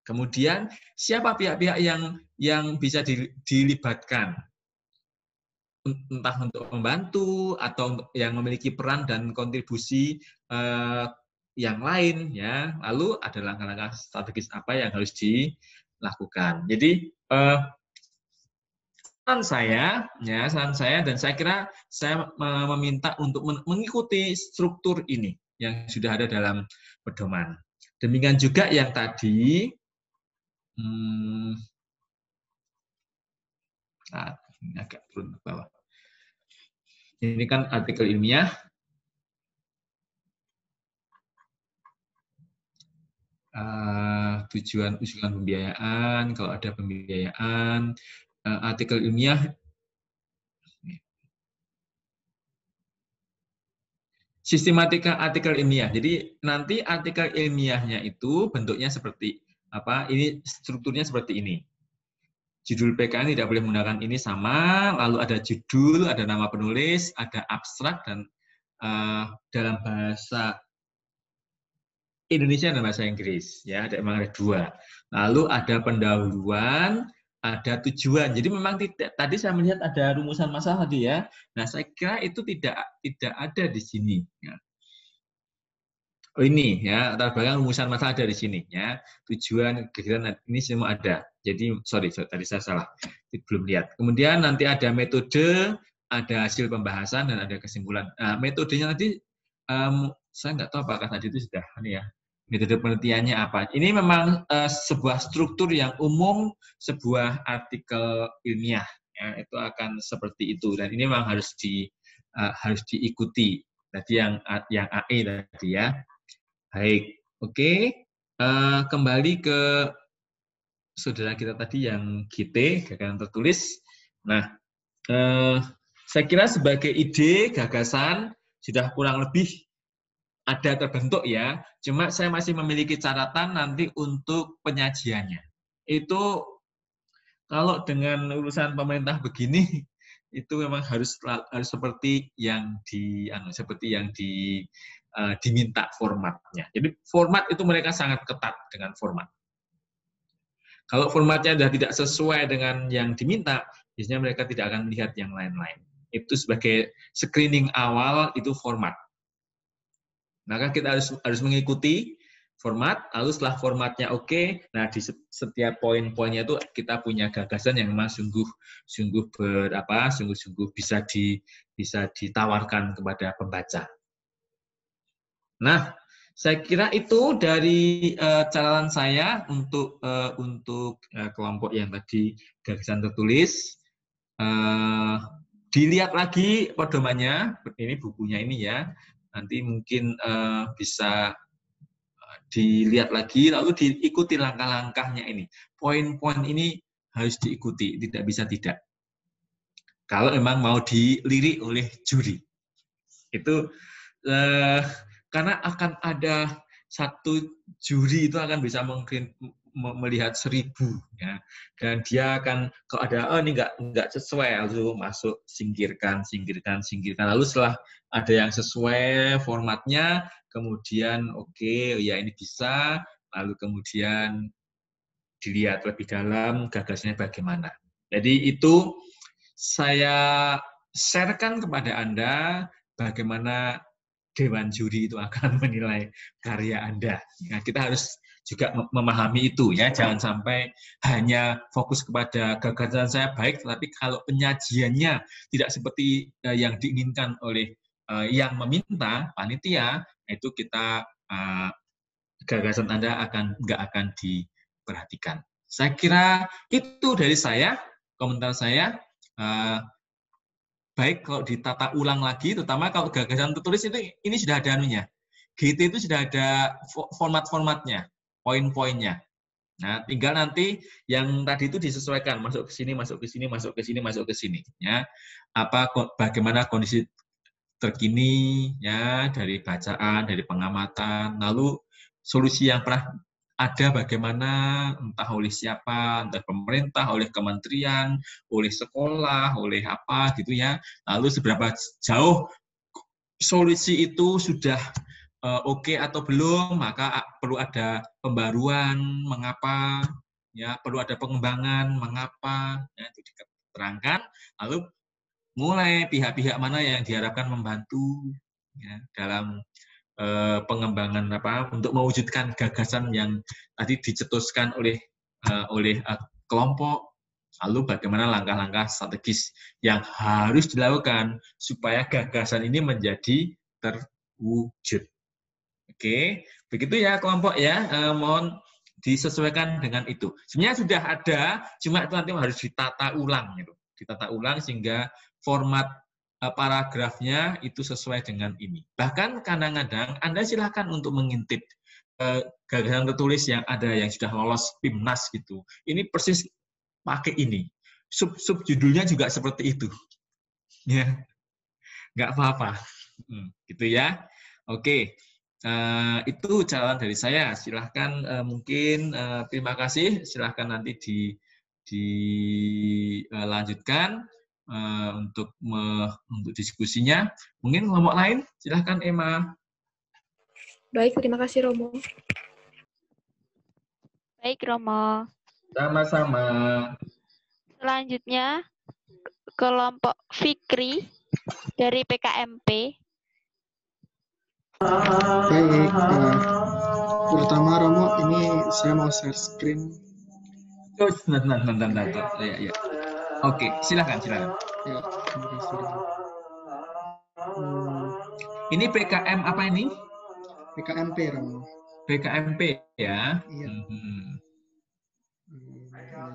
S7: Kemudian siapa pihak-pihak yang bisa dilibatkan? Entah untuk membantu atau yang memiliki peran dan kontribusi yang lain ya. Lalu ada langkah-langkah strategis apa yang harus dilakukan. Jadi saran saya dan saya kira saya meminta untuk mengikuti struktur ini yang sudah ada dalam pedoman. Demikian juga yang tadi ini agak turun ke bawah. Ini kan artikel ilmiah. Tujuan usulan pembiayaan, kalau ada pembiayaan, artikel ilmiah, sistematika artikel ilmiah. Jadi nanti artikel ilmiahnya itu bentuknya seperti apa? Ini strukturnya seperti ini. Judul PKN tidak boleh menggunakan ini sama, lalu ada judul, ada nama penulis, ada abstrak, dan dalam bahasa Indonesia dan bahasa Inggris. Ya, memang ada dua. Lalu ada pendahuluan, ada tujuan. Jadi memang tidak, tadi saya melihat ada rumusan masalah tadi ya. Nah, saya kira itu tidak ada di sini. Ya. Oh ini ya, latar belakang rumusan masalah ada di sini ya. Tujuan kegiatan ini semua ada. Jadi sorry tadi saya salah, belum lihat. Kemudian nanti ada metode, ada hasil pembahasan dan ada kesimpulan. Nah, metodenya tadi saya nggak tahu apakah tadi itu sudah ini ya. Metode penelitiannya apa? Ini memang sebuah struktur yang umum sebuah artikel ilmiah. Ya, itu akan seperti itu dan ini memang harus diikuti. Tadi yang AE tadi ya. Baik, oke. Kembali ke saudara kita tadi yang GT, gagasan tertulis. Nah, saya kira sebagai ide, gagasan sudah kurang lebih ada terbentuk ya. Cuma saya masih memiliki catatan nanti untuk penyajiannya. Itu kalau dengan urusan pemerintah begini, itu memang harus seperti yang diminta formatnya. Jadi format itu mereka sangat ketat dengan format. Kalau formatnya sudah tidak sesuai dengan yang diminta, biasanya mereka tidak akan melihat yang lain-lain. Itu sebagai screening awal itu format. Maka kita harus mengikuti format, lalu setelah formatnya oke, nah di setiap poin-poinnya itu kita punya gagasan yang memang sungguh bisa ditawarkan kepada pembaca. Nah, saya kira itu dari catatan saya untuk kelompok yang tadi gagasan tertulis. Dilihat lagi pedomannya, ini bukunya ini ya. Nanti mungkin bisa dilihat lagi, lalu diikuti langkah-langkahnya ini. Poin-poin ini harus diikuti, tidak bisa tidak. Kalau memang mau dilirik oleh juri. Itu karena akan ada satu juri itu akan bisa mungkin melihat 1000 ya, dan dia akan kalau ada ini nggak sesuai lalu masuk singkirkan, lalu setelah ada yang sesuai formatnya kemudian oke, ya ini bisa, lalu kemudian dilihat lebih dalam gagasannya bagaimana. Jadi itu saya sharekan kepada Anda bagaimana Dewan Juri itu akan menilai karya Anda. Nah, kita harus juga memahami itu ya, jangan sampai hanya fokus kepada gagasan saya baik, tapi kalau penyajiannya tidak seperti yang diinginkan oleh yang meminta panitia, itu kita gagasan Anda nggak akan diperhatikan. Saya kira itu dari saya, komentar saya. Baik kalau ditata ulang lagi, terutama kalau gagasan tertulis itu ini sudah ada anunya. GT itu sudah ada format-formatnya, poin-poinnya. Nah, tinggal nanti yang tadi itu disesuaikan, masuk ke sini, masuk ke sini, masuk ke sini, masuk ke sini. Ya, bagaimana kondisi terkini ya dari bacaan, dari pengamatan, lalu solusi yang pernah ada bagaimana, entah oleh siapa, entah pemerintah, oleh kementerian, oleh sekolah, oleh apa gitu ya. Lalu seberapa jauh solusi itu sudah oke atau belum, maka perlu ada pembaruan, mengapa, ya perlu ada pengembangan, mengapa, ya, itu diterangkan. Lalu mulai pihak-pihak mana yang diharapkan membantu ya, dalam pengembangan untuk mewujudkan gagasan yang tadi dicetuskan oleh kelompok, lalu bagaimana langkah-langkah strategis yang harus dilakukan supaya gagasan ini menjadi terwujud. Oke, begitu ya kelompok ya, mohon disesuaikan dengan itu. Sebenarnya sudah ada, cuma itu nanti harus ditata ulang gitu. Ditata ulang sehingga format paragrafnya itu sesuai dengan ini. Bahkan kadang-kadang Anda silakan untuk mengintip gagasan tertulis yang ada yang sudah lolos PIMNAS gitu. Ini persis pakai ini. Sub judulnya juga seperti itu. Ya, nggak apa-apa. Gitu ya. Oke, itu catatan dari saya. Silahkan mungkin terima kasih. Silahkan nanti dilanjutkan. Untuk diskusinya. Mungkin kelompok lain, silahkan Emma.
S4: Baik, terima kasih Romo.
S1: Baik Romo.
S7: Sama-sama.
S1: Selanjutnya, kelompok Fikri dari PKMP.
S10: Baik, pertama Romo, ini saya mau share screen.
S7: Oh, bentar. Ya. Oke, silakan.
S10: Ya, terima kasih.
S7: Ini PKM apa ini?
S10: PKMP Romo.
S7: PKMP ya.
S10: Iya.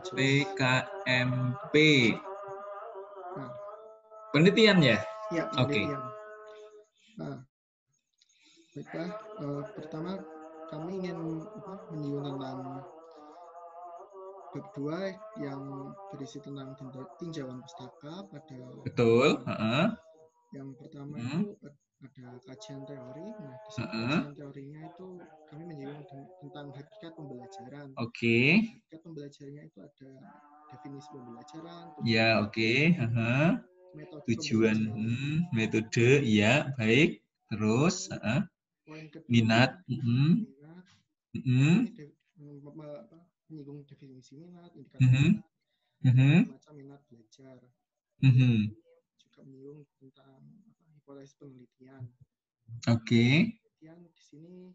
S7: PKMP. Penelitian ya?
S10: Iya,
S7: Oke.
S10: Nah, baiklah, pertama kami ingin menyinggung tentang bab 2 yang berisi tentang tinjauan pustaka pada.
S7: Betul.
S10: Yang pertama itu ada kajian teori. Nah, di sini kajian teorinya itu kami menyinggung tentang hakikat pembelajaran.
S7: Oke.
S10: Hakikat pembelajarannya itu ada definisi pembelajaran.
S7: Ya, oke.
S10: Metode
S7: Tujuan, metode, ya, baik. Terus,
S10: poin kedua,
S7: minat.
S10: Menyinggung definisi minat, indikator macam minat belajar. Juga menyinggung tentang hipotesis penelitian.
S7: Oke.
S10: Penelitian di sini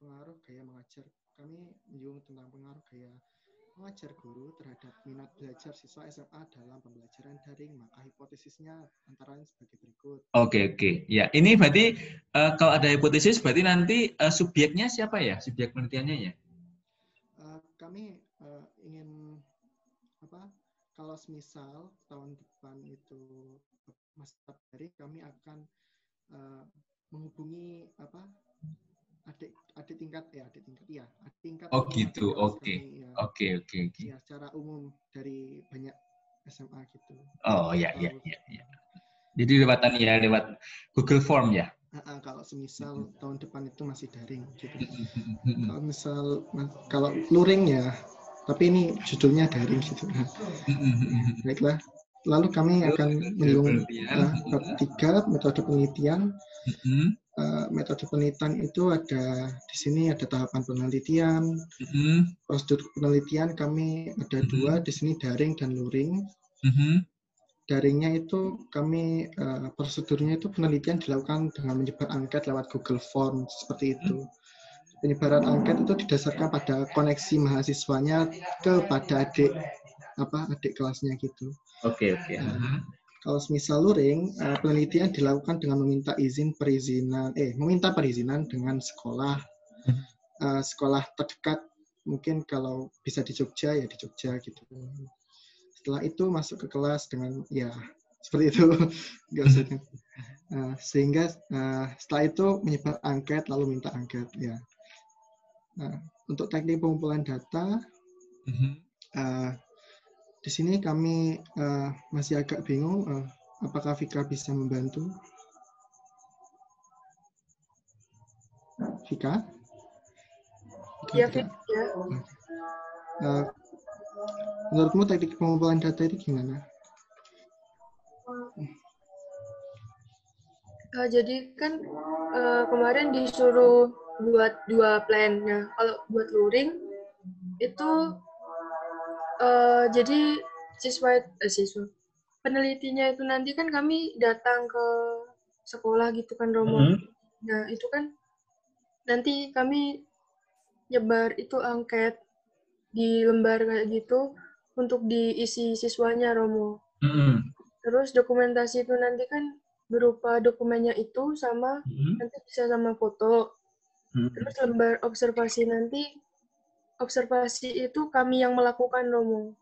S10: pengaruh gaya mengajar. Kami menyinggung tentang pengaruh gaya mengajar guru terhadap minat belajar siswa SMA dalam pembelajaran daring. Maka hipotesisnya antara lain sebagai berikut.
S7: Oke. Ya, ini berarti kalau ada hipotesis berarti nanti subjeknya siapa ya? Subjek penelitiannya ya?
S10: Kami ingin kalau semisal tahun depan itu masa daring, kami akan menghubungi adik tingkat.
S7: Oh gitu, oke.
S10: Ya, secara umum dari banyak SMA gitu.
S7: Oh ya. Jadi lewat Google Form ya?
S10: Kalau semisal tahun depan itu masih daring gitu. Kalau luring ya, tapi ini judulnya daring gitu. Baiklah. Lalu kami akan menyinggung bab 3 metode penelitian. Metode penelitian itu ada di sini ada tahapan penelitian, prosedur penelitian kami ada 2 di sini, daring dan luring. Daringnya itu kami prosedurnya itu penelitian dilakukan dengan menyebar angket lewat Google Form seperti itu. Penyebaran angket itu didasarkan pada koneksi mahasiswanya kepada adik kelasnya gitu.
S7: Oke.
S10: Kalau semisal luring, penelitian dilakukan dengan meminta perizinan dengan sekolah terdekat. Mungkin kalau bisa di Jogja ya di Jogja gitu. Setelah itu masuk ke kelas dengan ya seperti itu. Sehingga setelah itu menyebar angket lalu minta angket ya. Untuk teknik pengumpulan data, di sini kami masih agak bingung. Apakah Vika bisa membantu? Vika?
S4: Ya, Vika.
S10: Menurutmu teknik pengumpulan data itu gimana?
S4: Jadi kan kemarin disuruh buat 2 plan. Nah, kalau buat luring itu jadi siswa penelitinya itu nanti kan kami datang ke sekolah gitu kan, Romo. Nah, itu kan nanti kami nyebar itu angket di lembar kayak gitu untuk diisi siswanya, Romo. Terus dokumentasi itu nanti kan berupa dokumennya itu sama nanti bisa sama foto. Terus lembar observasi itu kami yang melakukan, Romo.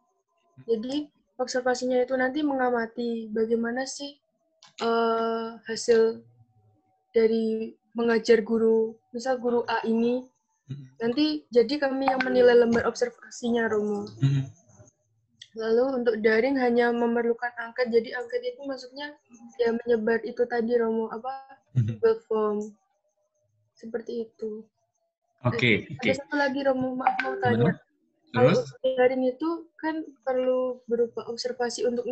S4: Jadi observasinya itu nanti mengamati bagaimana sih hasil dari mengajar guru, misal guru A ini. Nanti jadi kami yang menilai lembar observasinya, Romo. Lalu untuk daring hanya memerlukan angket, jadi angket itu maksudnya ya menyebar itu tadi, Romo, Google Form. Seperti itu.
S7: Oke.
S4: Ada satu lagi, Romo, maaf mau tanya. Kalau daring itu kan perlu berupa observasi untuk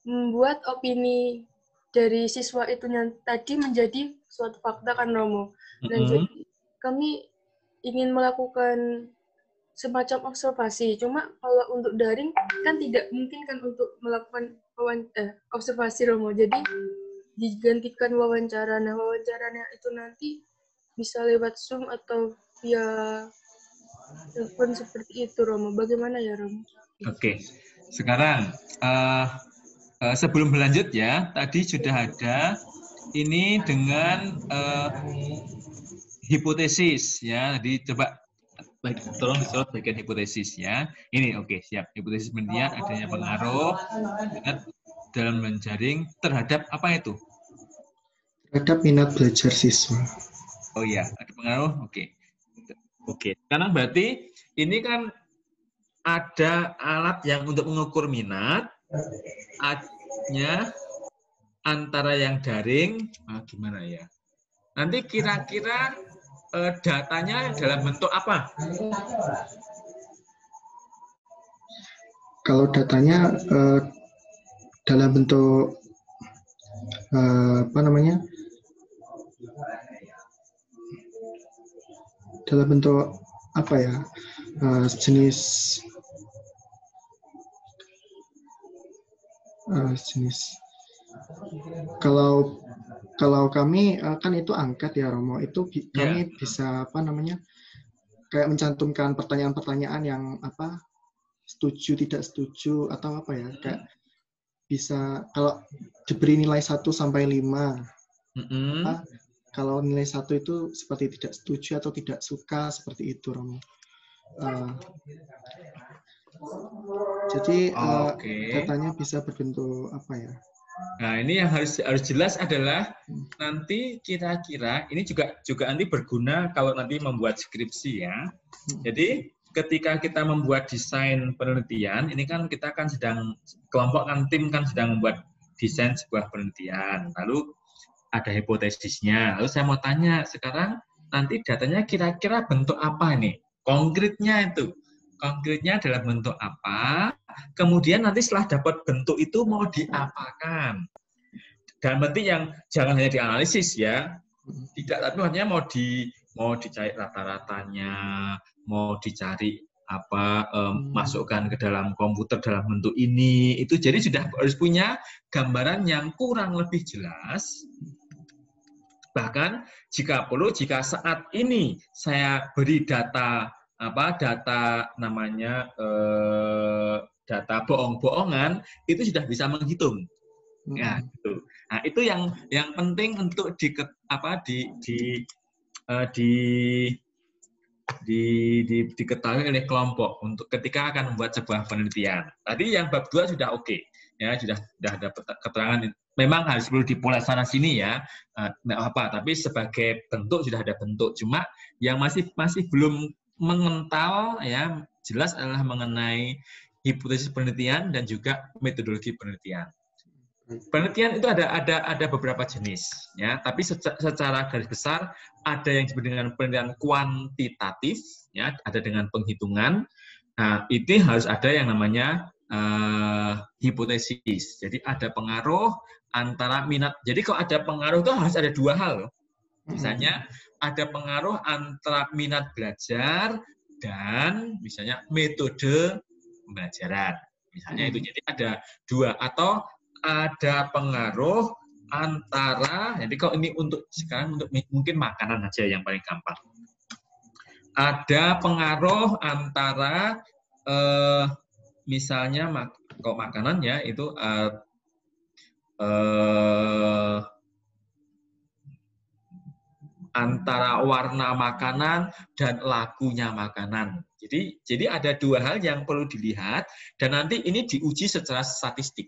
S4: membuat opini dari siswa itu tadi menjadi suatu fakta kan, Romo. Dan jadi kami ingin melakukan semacam observasi. Cuma kalau untuk daring kan tidak mungkin kan untuk melakukan observasi, Romo. Jadi digantikan wawancara. Nah, wawancaranya itu nanti bisa lewat Zoom atau via telepon seperti itu, Romo. Bagaimana ya, Romo?
S7: Oke. Sekarang sebelum berlanjut ya, tadi sudah ada ini dengan hipotesis ya. Jadi coba tolong disorot bagian hipotesis ya. Ini oke, siap. Hipotesis penelitian adanya pengaruh dalam menjaring terhadap apa itu?
S10: Terhadap minat belajar siswa.
S7: Oh iya, ada pengaruh. Oke. Oke. Sekarang berarti ini kan ada alat yang untuk mengukur minat, antara yang daring, gimana ya? Nanti kira-kira datanya dalam bentuk apa?
S10: Kalau datanya dalam bentuk apa namanya? Dalam bentuk apa ya? Jenis kalau kami kan itu angket ya, Romo, itu kami bisa apa namanya, kayak mencantumkan pertanyaan-pertanyaan yang apa, setuju tidak setuju atau apa ya, kayak bisa kalau diberi nilai 1 sampai 5, kalau nilai 1 itu seperti tidak setuju atau tidak suka, seperti itu, Romo. Jadi datanya bisa berbentuk apa ya?
S7: Nah, ini yang harus jelas adalah nanti kira-kira ini juga nanti berguna kalau nanti membuat skripsi ya. Jadi ketika kita membuat desain penelitian, ini kan kita kan sedang kelompok kan tim kan sedang membuat desain sebuah penelitian. Lalu ada hipotesisnya. Lalu saya mau tanya sekarang nanti datanya kira-kira bentuk apa nih? Konkretnya itu. Konkretnya dalam bentuk apa, kemudian nanti setelah dapat bentuk itu mau diapakan. Dan berarti yang jangan hanya dianalisis ya, tidak, tapi maksudnya mau dicari rata-ratanya, mau dicari apa, masukkan ke dalam komputer dalam bentuk ini, itu jadi sudah harus punya gambaran yang kurang lebih jelas. Bahkan jika perlu, jika saat ini saya beri data namanya data bohong-bohongan, itu sudah bisa menghitung. Ya, gitu. Nah, itu yang penting untuk diketahui oleh kelompok untuk ketika akan membuat sebuah penelitian. Tadi yang bab 2 sudah oke. Ya, sudah ada keterangan. Memang harus perlu dipoles sana sini ya. Tapi sebagai bentuk sudah ada bentuk. Cuma yang masih belum mengental ya jelas adalah mengenai hipotesis penelitian dan juga metodologi penelitian. Penelitian itu ada beberapa jenis ya, tapi secara garis besar ada yang disebut dengan penelitian kuantitatif ya, ada dengan penghitungan. Nah, itu harus ada yang namanya hipotesis. Jadi ada pengaruh antara minat. Jadi kalau ada pengaruh itu harus ada dua hal. Misalnya ada pengaruh antara minat belajar dan misalnya metode pembelajaran. Misalnya itu. Jadi ada dua, atau ada pengaruh antara, jadi kalau ini untuk sekarang untuk mungkin makanan aja yang paling gampang. Ada pengaruh antara misalnya kalau makanan ya itu antara warna makanan dan lakunya makanan. Jadi ada dua hal yang perlu dilihat dan nanti ini diuji secara statistik.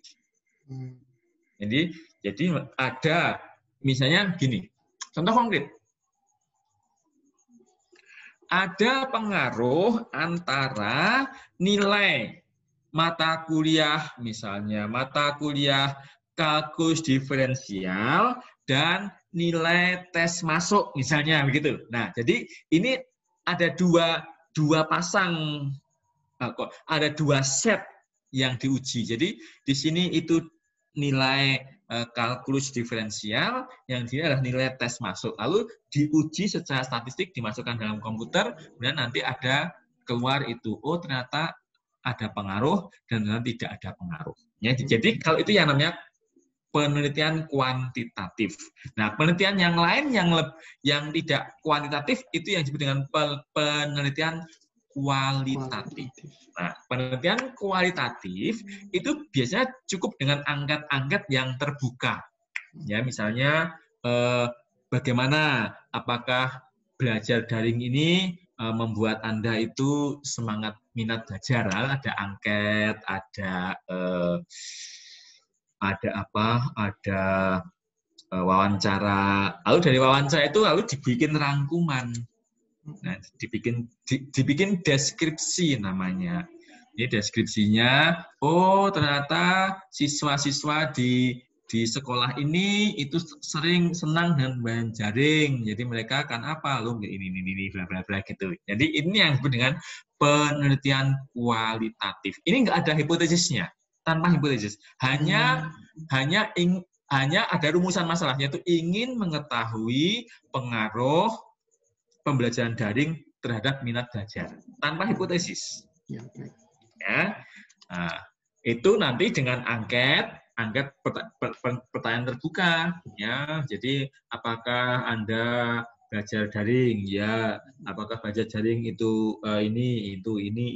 S7: Jadi ada misalnya gini, contoh konkret. Ada pengaruh antara nilai mata kuliah, misalnya mata kuliah kalkulus diferensial dan nilai tes masuk, misalnya begitu. Nah, jadi ini ada dua pasang, ada dua set yang diuji. Jadi di sini itu nilai kalkulus diferensial, yang ini adalah nilai tes masuk. Lalu diuji secara statistik, dimasukkan dalam komputer, kemudian nanti ada keluar itu, oh ternyata ada pengaruh dan ternyata tidak ada pengaruh. Ya, jadi kalau itu yang namanya penelitian kuantitatif. Nah, penelitian yang lain yang tidak kuantitatif itu yang disebut dengan penelitian kualitatif. Nah, penelitian kualitatif itu biasanya cukup dengan angkat-angkat yang terbuka. Ya, misalnya bagaimana, apakah belajar daring ini membuat Anda itu semangat minat belajar? Ada angket, ada wawancara. Lalu dari wawancara itu lalu dibikin rangkuman. Nah, dibikin deskripsi namanya. Ini deskripsinya, oh ternyata siswa-siswa di sekolah ini itu sering senang dan main jaring. Jadi mereka akan apa? Loh, ini bla bla bla gitu. Jadi ini yang disebut dengan penelitian kualitatif. Ini nggak ada hipotesisnya, tanpa hipotesis. Hanya ada rumusan masalahnya, itu ingin mengetahui pengaruh pembelajaran daring terhadap minat belajar tanpa hipotesis. Ya, nah, itu nanti dengan angket pertanyaan terbuka. Ya, jadi apakah Anda belajar daring? Ya, apakah belajar daring itu ini,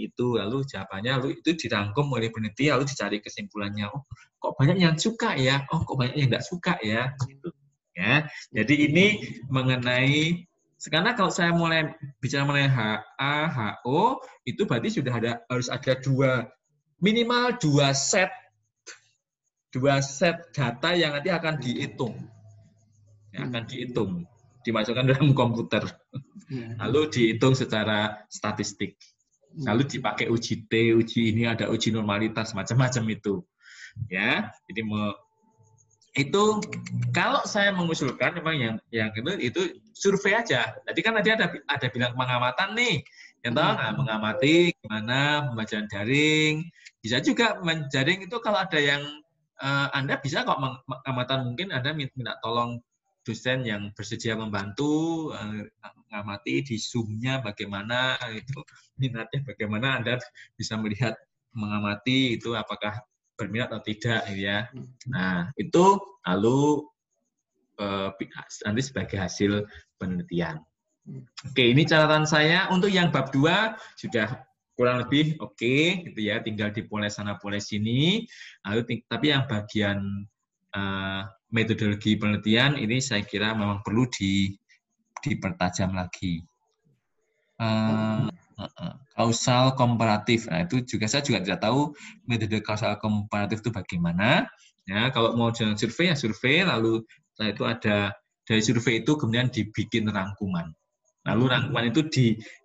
S7: itu, lalu jawabannya lalu itu dirangkum oleh peneliti, lalu dicari kesimpulannya. Oh, kok banyak yang suka ya? Oh, kok banyak yang nggak suka ya? Gitu. Ya, jadi ini mengenai. Sekarang kalau saya mulai bicara mengenai HA, HO, itu berarti sudah harus ada minimal dua set data yang nanti akan dihitung. Dimasukkan dalam komputer. Lalu dihitung secara statistik. Lalu dipakai uji T, uji ini, ada uji normalitas, macam-macam itu. Ya, jadi itu kalau saya mengusulkan memang yang itu survei aja. Tadi kan ada bilang pengamatan nih, yang tahu mengamati gimana pembelajaran daring. Bisa juga menjaring itu kalau ada yang Anda bisa kok pengamatan, mungkin Anda minta tolong dosen yang bersedia membantu mengamati di Zoom-nya bagaimana itu minatnya, bagaimana Anda bisa melihat mengamati itu apakah berminat atau tidak ya. Nah, itu lalu nanti sebagai hasil penelitian. Oke, ini catatan saya untuk yang bab 2 sudah kurang lebih oke gitu ya, tinggal dipoles sana poles sini. Lalu tapi yang bagian metodologi penelitian ini saya kira memang perlu dipertajam lagi. Kausal komparatif. Nah, itu saya juga tidak tahu metode kausal komparatif itu bagaimana. Ya, kalau mau jalan survei, ya survei, lalu setelah itu ada dari survei itu kemudian dibikin rangkuman. Lalu rangkuman itu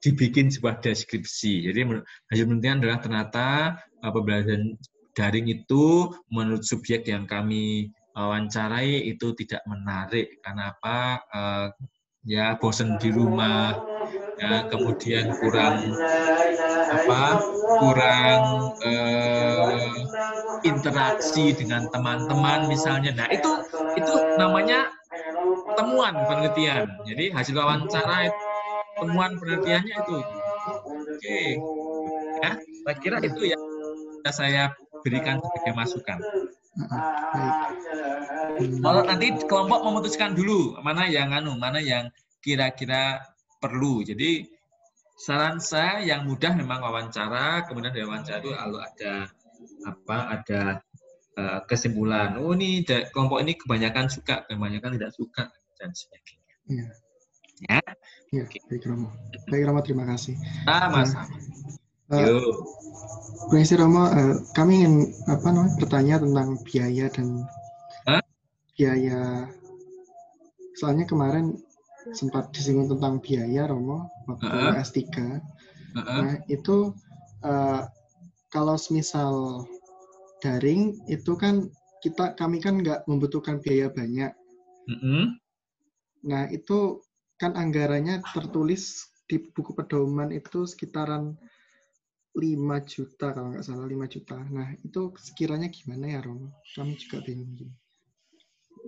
S7: dibikin sebuah deskripsi. Jadi hasil penelitian adalah ternyata pembelajaran daring itu menurut subjek yang kami wawancarai itu tidak menarik. Karena apa? Ya bosan di rumah. Ya, kemudian kurang interaksi dengan teman-teman misalnya. Nah, itu namanya temuan penelitian. Jadi hasil wawancara temuan penelitiannya itu. Oke. Ya, saya kira itu yang saya berikan sebagai masukan. Kalau nanti kelompok memutuskan dulu mana yang kira-kira perlu. Jadi saran saya yang mudah memang wawancara, kemudian dari wawancara itu lalu ada kesimpulan. Oh, ini kelompok ini kebanyakan suka, kebanyakan tidak suka dan sebagainya. Ya.
S10: Baik Romo. Baik Romo, terima kasih.
S7: Mas.
S10: Permisi Romo, kami ingin bertanya tentang biaya dan biaya. Soalnya kemarin sempat disinggung tentang biaya Romo waktu S3. Nah, itu kalau semisal daring itu kan kami kan nggak membutuhkan biaya banyak. Nah, itu kan anggarannya tertulis di buku pedoman itu sekitaran 5 juta kalau nggak salah, 5 juta. Nah, itu sekiranya gimana ya Romo? Kami juga bingung.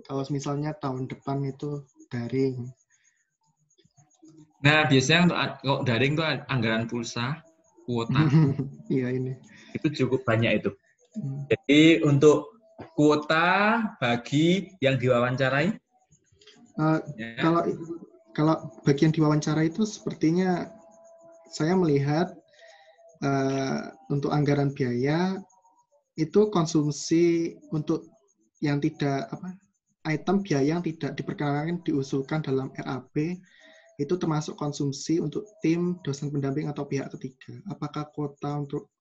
S10: Kalau misalnya tahun depan itu daring.
S7: Nah, biasanya untuk daring itu anggaran pulsa. kuota.
S10: Iya ini.
S7: Itu cukup banyak itu. Jadi untuk kuota bagi yang diwawancarai?
S10: Kalau bagian diwawancara itu sepertinya saya melihat untuk anggaran biaya itu konsumsi untuk yang tidak item biaya yang tidak diperkenankan diusulkan dalam RAP itu termasuk konsumsi untuk tim, dosen pendamping atau pihak ketiga. Apakah kuota untuk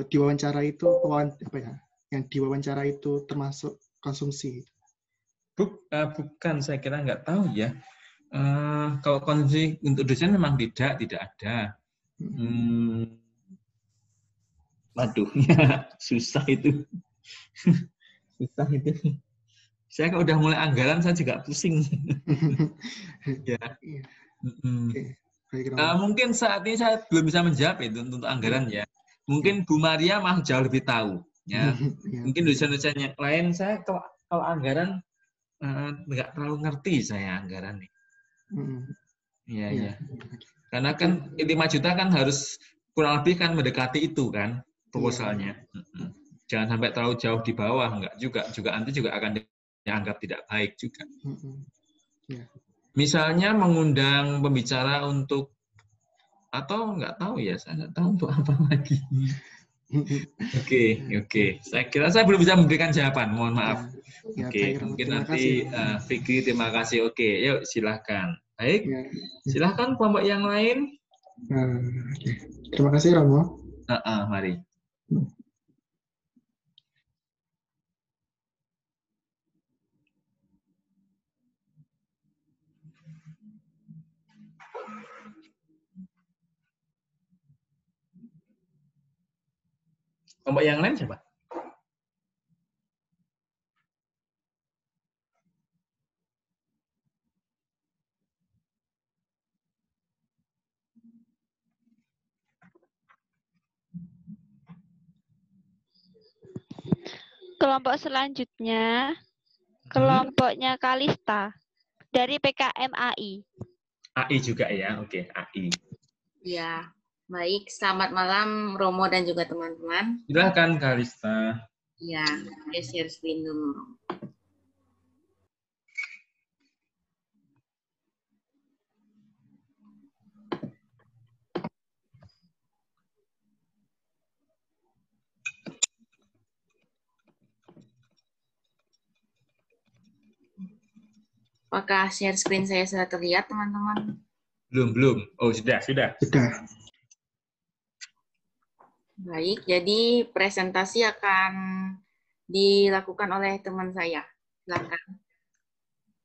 S10: diwawancara itu yang diwawancara itu termasuk konsumsi?
S7: Bukan, saya kira nggak tahu ya. Kalau konsumsi untuk dosen memang tidak ada. Waduh, susah itu. Susah itu. Saya kalau udah mulai anggaran saya juga pusing. Ya. Mungkin saat ini saya belum bisa menjawab itu untuk anggaran ya. Mungkin Bu Maria mah jauh lebih tahu. Ya. Mungkin dosen-dosen yang lain saya kalau anggaran nggak terlalu ngerti saya anggaran nih. Iya. Karena kan 5 juta kan harus kurang lebih kan mendekati itu kan proposalnya. Jangan sampai terlalu jauh di bawah, enggak juga nanti juga akan dianggap tidak baik juga. Misalnya mengundang pembicara untuk atau enggak tahu ya, saya enggak tahu untuk apa lagi. Oke. Saya kira saya belum bisa memberikan jawaban, mohon maaf. Oke, mungkin nanti Fikri terima kasih. Oke, yuk silahkan. Baik, silahkan kelompok yang lain.
S10: Terima kasih Romo.
S7: Mari. Kelompok yang lain siapa?
S1: Kelompok selanjutnya, kelompoknya Kalista dari PKM AI.
S7: AI juga ya, oke, AI.
S6: Ya, baik. Selamat malam Romo dan juga teman-teman.
S7: Silakan Kalista.
S6: Ya, saya share screen dulu. Apakah share screen saya sudah terlihat, teman-teman?
S7: Belum. Oh, sudah.
S6: Baik, jadi presentasi akan dilakukan oleh teman saya. Silakan.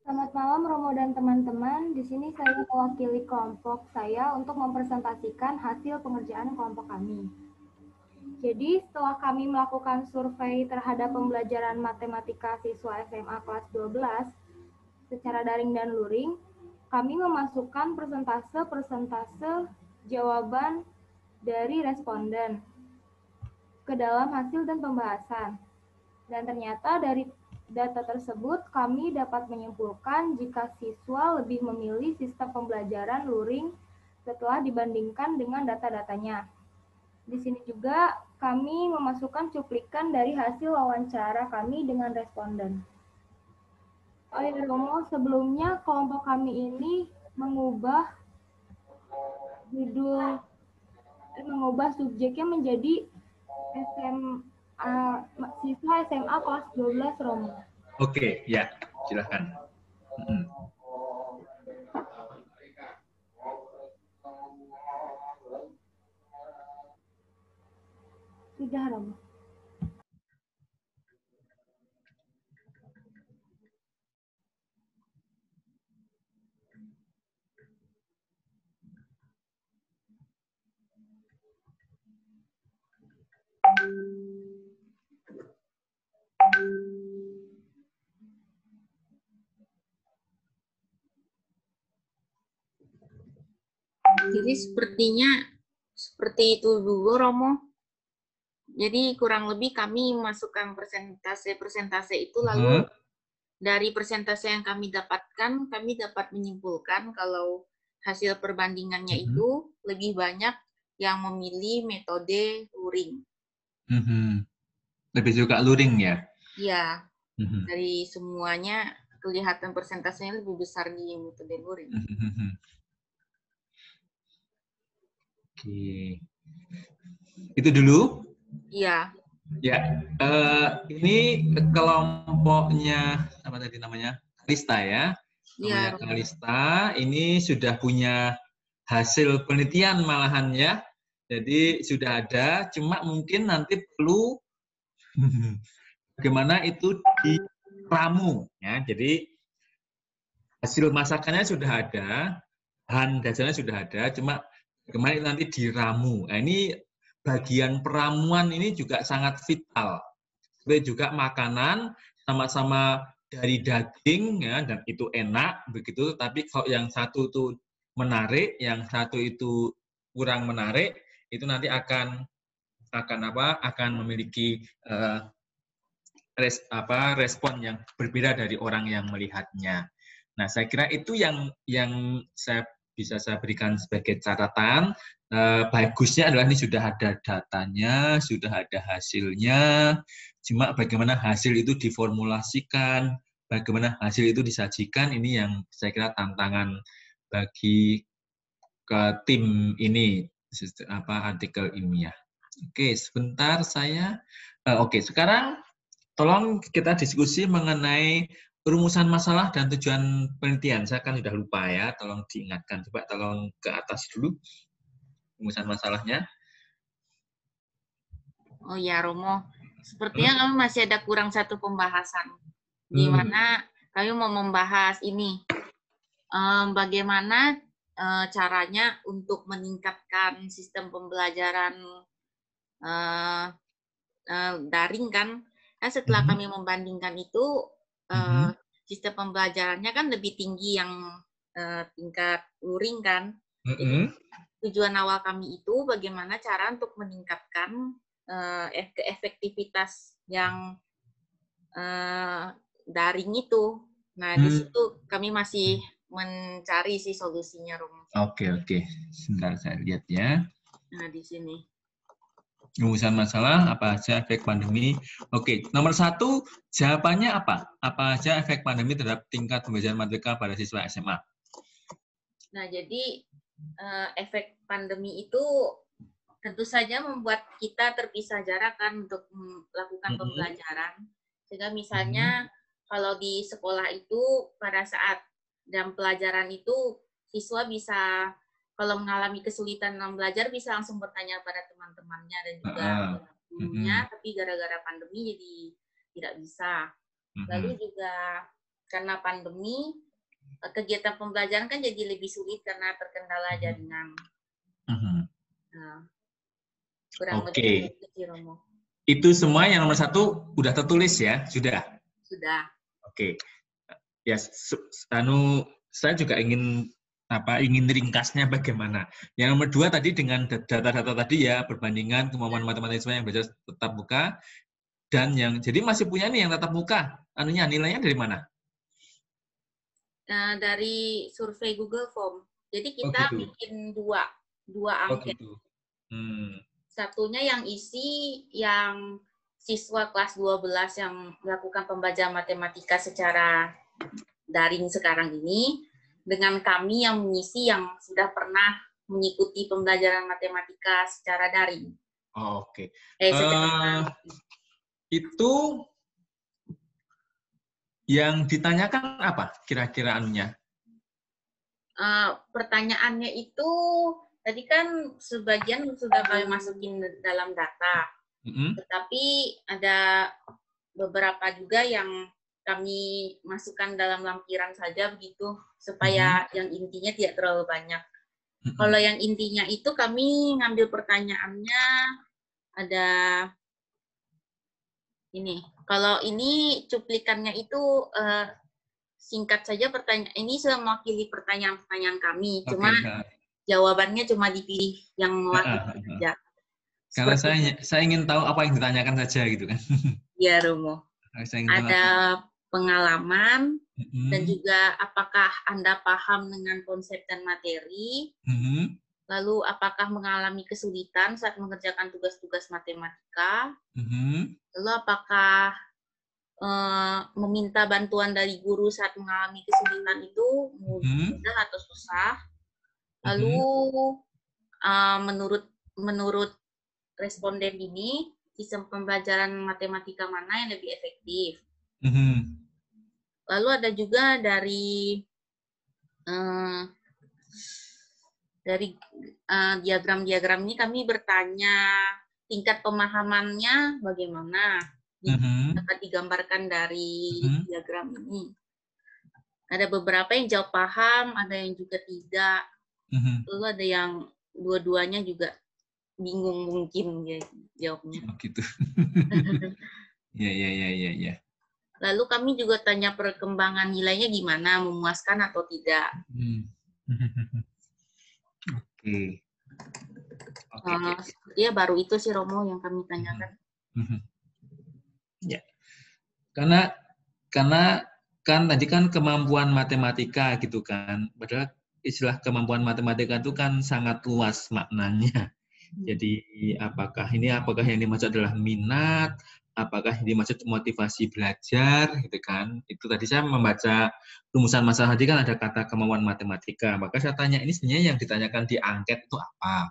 S11: Selamat malam Romo dan teman-teman. Di sini saya mewakili kelompok saya untuk mempresentasikan hasil pengerjaan kelompok kami. Jadi setelah kami melakukan survei terhadap pembelajaran matematika siswa SMA kelas 12 secara daring dan luring, kami memasukkan persentase jawaban dari responden ke dalam hasil dan pembahasan. Dan ternyata dari data tersebut kami dapat menyimpulkan jika siswa lebih memilih sistem pembelajaran luring setelah dibandingkan dengan data-datanya. Di sini juga kami memasukkan cuplikan dari hasil wawancara kami dengan responden. Oh ya Romo, sebelumnya kelompok kami ini mengubah subjeknya menjadi siswa SMA kelas 12 Romo.
S7: Oke, ya, silakan.
S11: Sudah Romo.
S6: Jadi sepertinya seperti itu dulu, Romo. Jadi kurang lebih kami masukkan persentase itu, lalu dari persentase yang kami dapatkan, kami dapat menyimpulkan kalau hasil perbandingannya itu lebih banyak yang memilih metode luring.
S7: Lebih suka luring ya?
S6: Iya, dari semuanya kelihatan persentasenya lebih besar di metode luring.
S7: Oke. Itu dulu?
S6: Iya.
S7: Ya, ini kelompoknya apa tadi namanya? Kalista ya. Namanya Kalista ini sudah punya hasil penelitian malahan ya. Jadi sudah ada, cuma mungkin nanti perlu bagaimana itu diramu ya. Jadi hasil masakannya sudah ada, bahan dasarnya sudah ada, cuma bagaimana itu nanti diramu. Nah, ini bagian peramuan ini juga sangat vital. Seperti juga makanan sama-sama dari daging ya, dan itu enak begitu. Tapi kalau yang satu itu menarik, yang satu itu kurang menarik, itu nanti akan memiliki respon yang berbeda dari orang yang melihatnya. Nah, saya kira itu yang bisa saya berikan sebagai catatan. Bagusnya adalah ini sudah ada datanya, sudah ada hasilnya. Cuma bagaimana hasil itu diformulasikan, bagaimana hasil itu disajikan, ini yang saya kira tantangan bagi ke tim ini, artikel ilmiah. Oke, sebentar saya. Oke, sekarang tolong kita diskusi mengenai rumusan masalah dan tujuan penelitian. Saya kan sudah lupa ya, tolong diingatkan. Coba tolong ke atas dulu rumusan masalahnya.
S6: Oh ya, Romo. Sepertinya kami masih ada kurang satu pembahasan. Di mana kami mau membahas ini. Bagaimana caranya untuk meningkatkan sistem pembelajaran daring kan? Setelah kami membandingkan itu, sistem pembelajarannya kan lebih tinggi yang tingkat luring kan. Jadi, tujuan awal kami itu bagaimana cara untuk meningkatkan efektivitas yang daring itu. Nah, di situ kami masih mencari sih solusinya, Romo.
S7: Oke. Sebentar saya lihat ya.
S6: Nah, di sini.
S7: Rumusan masalah, apa aja efek pandemi. Oke, nomor 1, jawabannya apa? Apa aja efek pandemi terhadap tingkat pembelajaran matematika pada siswa SMA?
S6: Nah, jadi efek pandemi itu tentu saja membuat kita terpisah jarak kan untuk melakukan pembelajaran. Sehingga misalnya kalau di sekolah itu pada saat jam pelajaran itu siswa bisa kalau mengalami kesulitan dalam belajar bisa langsung bertanya pada teman-temannya dan juga gurunya, tapi gara-gara pandemi jadi tidak bisa. Lalu juga karena pandemi kegiatan pembelajaran kan jadi lebih sulit karena terkendala jaringan. Nah, kurang lebih itu, Romo.
S7: Itu semua yang nomor 1 udah tertulis ya? Sudah?
S6: Sudah.
S7: Oke. Ya, saya juga ingin ringkasnya bagaimana. Yang nomor 2 tadi dengan data-data tadi ya, perbandingan kemampuan matematika yang belajar tetap muka, dan yang, jadi masih punya nih yang tatap muka, nilainya dari mana?
S6: Dari survei Google Form. Jadi kita bikin dua angket. Satunya yang isi yang siswa kelas 12 yang melakukan pembelajaran matematika secara daring sekarang ini, dengan kami yang mengisi yang sudah pernah mengikuti pembelajaran matematika secara daring.
S7: Oke. Itu yang ditanyakan apa kira-kira anunya?
S6: Pertanyaannya itu tadi kan sebagian sudah kami masukin dalam data, tetapi ada beberapa juga yang kami masukkan dalam lampiran saja begitu, supaya yang intinya tidak terlalu banyak. Kalau yang intinya itu kami ngambil pertanyaannya ada ini. Kalau ini cuplikannya itu singkat saja pertanyaan. Ini sudah mewakili pertanyaan-pertanyaan kami. Cuma jawabannya cuma dipilih yang mewakili saja.
S7: Karena saya ingin tahu apa yang ditanyakan saja gitu kan.
S6: Iya, Romo. Ada pengalaman dan juga apakah Anda paham dengan konsep dan materi. Lalu apakah mengalami kesulitan saat mengerjakan tugas-tugas matematika? Lalu apakah meminta bantuan dari guru saat mengalami kesulitan itu mudah atau susah? Lalu menurut responden ini, sistem pembelajaran matematika mana yang lebih efektif? Lalu ada juga dari diagram-diagram ini kami bertanya tingkat pemahamannya bagaimana, dapat digambarkan dari diagram ini. Ada beberapa yang jawab paham, ada yang juga tidak. Lalu ada yang dua-duanya juga bingung mungkin ya jawabnya.
S7: Oh, gitu. Ya.
S6: Lalu kami juga tanya perkembangan nilainya gimana, memuaskan atau tidak.
S7: Oke.
S6: Ya baru itu sih Romo yang kami tanyakan.
S7: Ya. Karena kan tadi kan kemampuan matematika gitu kan. Padahal istilah kemampuan matematika itu kan sangat luas maknanya. Jadi apakah yang dimaksud adalah minat, apakah yang dimaksud motivasi belajar gitu kan. Itu tadi saya membaca rumusan masalah tadi kan ada kata kemampuan matematika. Maka saya tanya ini sebenarnya yang ditanyakan di angket itu apa?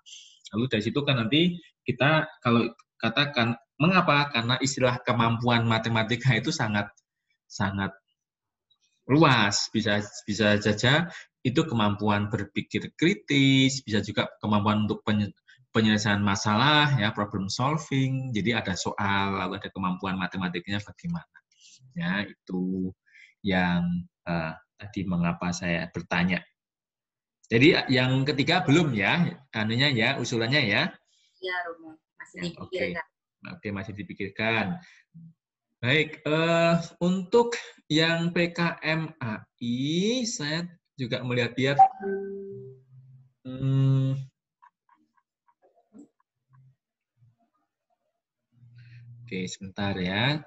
S7: Lalu dari situ kan nanti kita kalau katakan mengapa? Karena istilah kemampuan matematika itu sangat luas. Bisa saja itu kemampuan berpikir kritis, bisa juga kemampuan untuk penyelesaian masalah, ya, problem solving. Jadi ada soal, lalu ada kemampuan matematikanya bagaimana. Ya, itu yang tadi mengapa saya bertanya. Jadi yang ketiga belum ya, anunya ya, usulannya ya.
S6: Ya, Romo, masih dipikirkan.
S7: Oke, masih dipikirkan. Baik, untuk yang PKMAI, saya juga melihat-lihat. Oke, sebentar ya.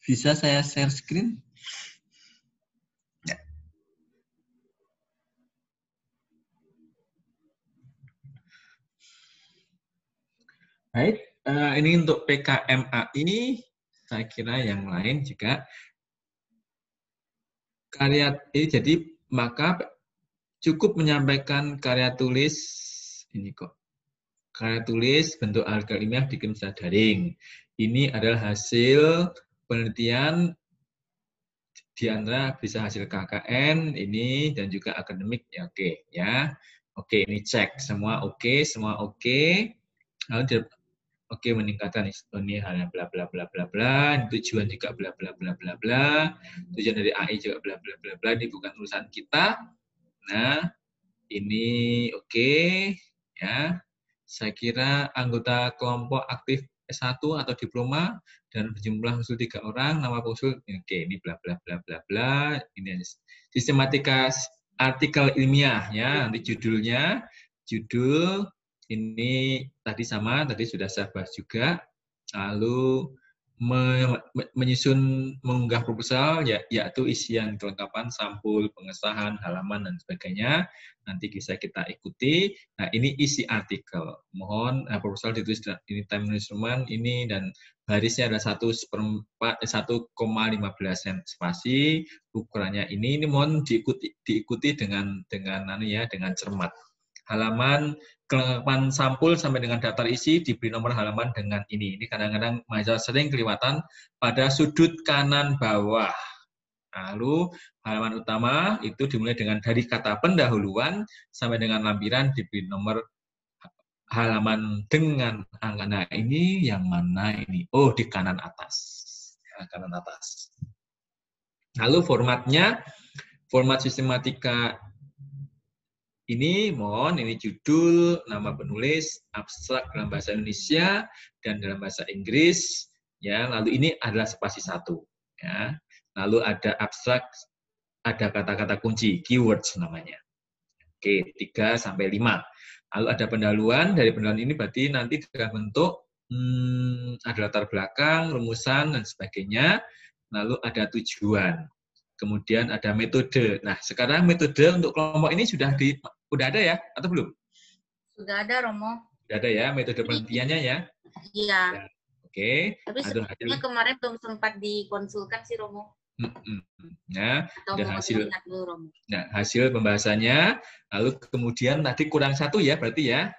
S7: Bisa saya share screen? Ya. Baik, ini untuk PKMAI. Saya kira yang lain juga karya ini, jadi maka cukup menyampaikan karya tulis ini kok. Karya tulis bentuk artikel ilmiah bikin secara daring. Ini adalah hasil penelitian di antara bisa hasil KKN ini dan juga akademik ya, oke ya. Oke, ini cek semua oke, semua oke. Lalu oke, meningkatkan ini halnya bla bla bla bla bla, tujuan juga bla bla bla bla bla, tujuan dari AI juga bla bla bla bla, ini bukan urusan kita. Nah, ini oke ya. Saya kira anggota kelompok aktif S1 atau diploma dan berjumlah usul 3 orang, nama usul oke, ini bla bla bla bla bla, ini sistematika artikel ilmiah ya, nanti judulnya, judul ini tadi sama, tadi sudah saya bahas juga. Lalu menyusun mengunggah proposal, yaitu isian kelengkapan, sampul, pengesahan, halaman, dan sebagainya. Nanti bisa kita ikuti. Nah, ini isi artikel. Mohon proposal ditulis ini time management ini, dan barisnya ada 1/15 spasi. Ukurannya ini mohon diikuti dengan cermat. Halaman kelengkapan sampul sampai dengan daftar isi diberi nomor halaman dengan ini. Ini kadang-kadang mahasiswa sering kelewatan pada sudut kanan bawah. Lalu halaman utama itu dimulai dari kata pendahuluan sampai dengan lampiran diberi nomor halaman dengan angka. Nah, ini yang mana ini? Oh, di kanan atas. Kanan atas. Lalu formatnya, format sistematika ini, mohon, ini judul, nama penulis, abstrak dalam bahasa Indonesia dan dalam bahasa Inggris, ya. Lalu ini adalah spasi 1, ya. Lalu ada abstrak, ada kata-kata kunci, keywords namanya. Oke, 3 sampai 5. Lalu ada pendahuluan, dari pendahuluan ini berarti nanti dalam bentuk ada latar belakang, rumusan dan sebagainya. Lalu ada tujuan. Kemudian ada metode. Nah, sekarang metode untuk kelompok ini sudah Udah ada ya atau belum?
S6: Sudah ada, Romo.
S7: Sudah ada ya metode penelitiannya ya?
S6: Iya.
S7: Ya. Oke.
S6: Tapi sebenarnya kemarin belum sempat dikonsulkan sih, Romo.
S7: Nah,
S6: Atau
S7: udah
S6: mau
S7: hasil.
S6: lihat dulu, Romo.
S7: Nah, hasil pembahasannya, lalu kemudian tadi kurang satu ya, berarti ya?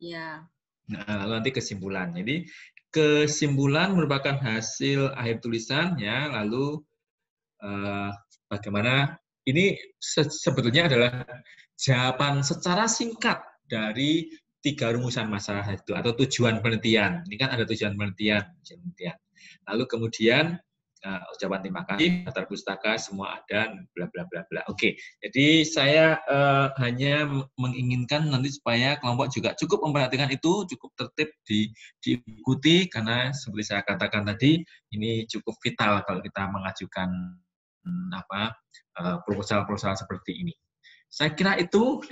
S6: Iya.
S7: Nah, lalu nanti kesimpulan. Jadi kesimpulan merupakan hasil akhir tulisan ya, lalu bagaimana ini sebetulnya adalah jawaban secara singkat dari 3 rumusan masalah itu atau tujuan penelitian. Ini kan ada tujuan penelitian. Lalu kemudian ucapan terima kasih, daftar pustaka semua ada, bla bla bla bla. Oke, jadi saya hanya menginginkan nanti supaya kelompok juga cukup memperhatikan itu, cukup tertib diikuti karena seperti saya katakan tadi ini cukup vital kalau kita mengajukan proposal-proposal seperti ini. Saya kira itu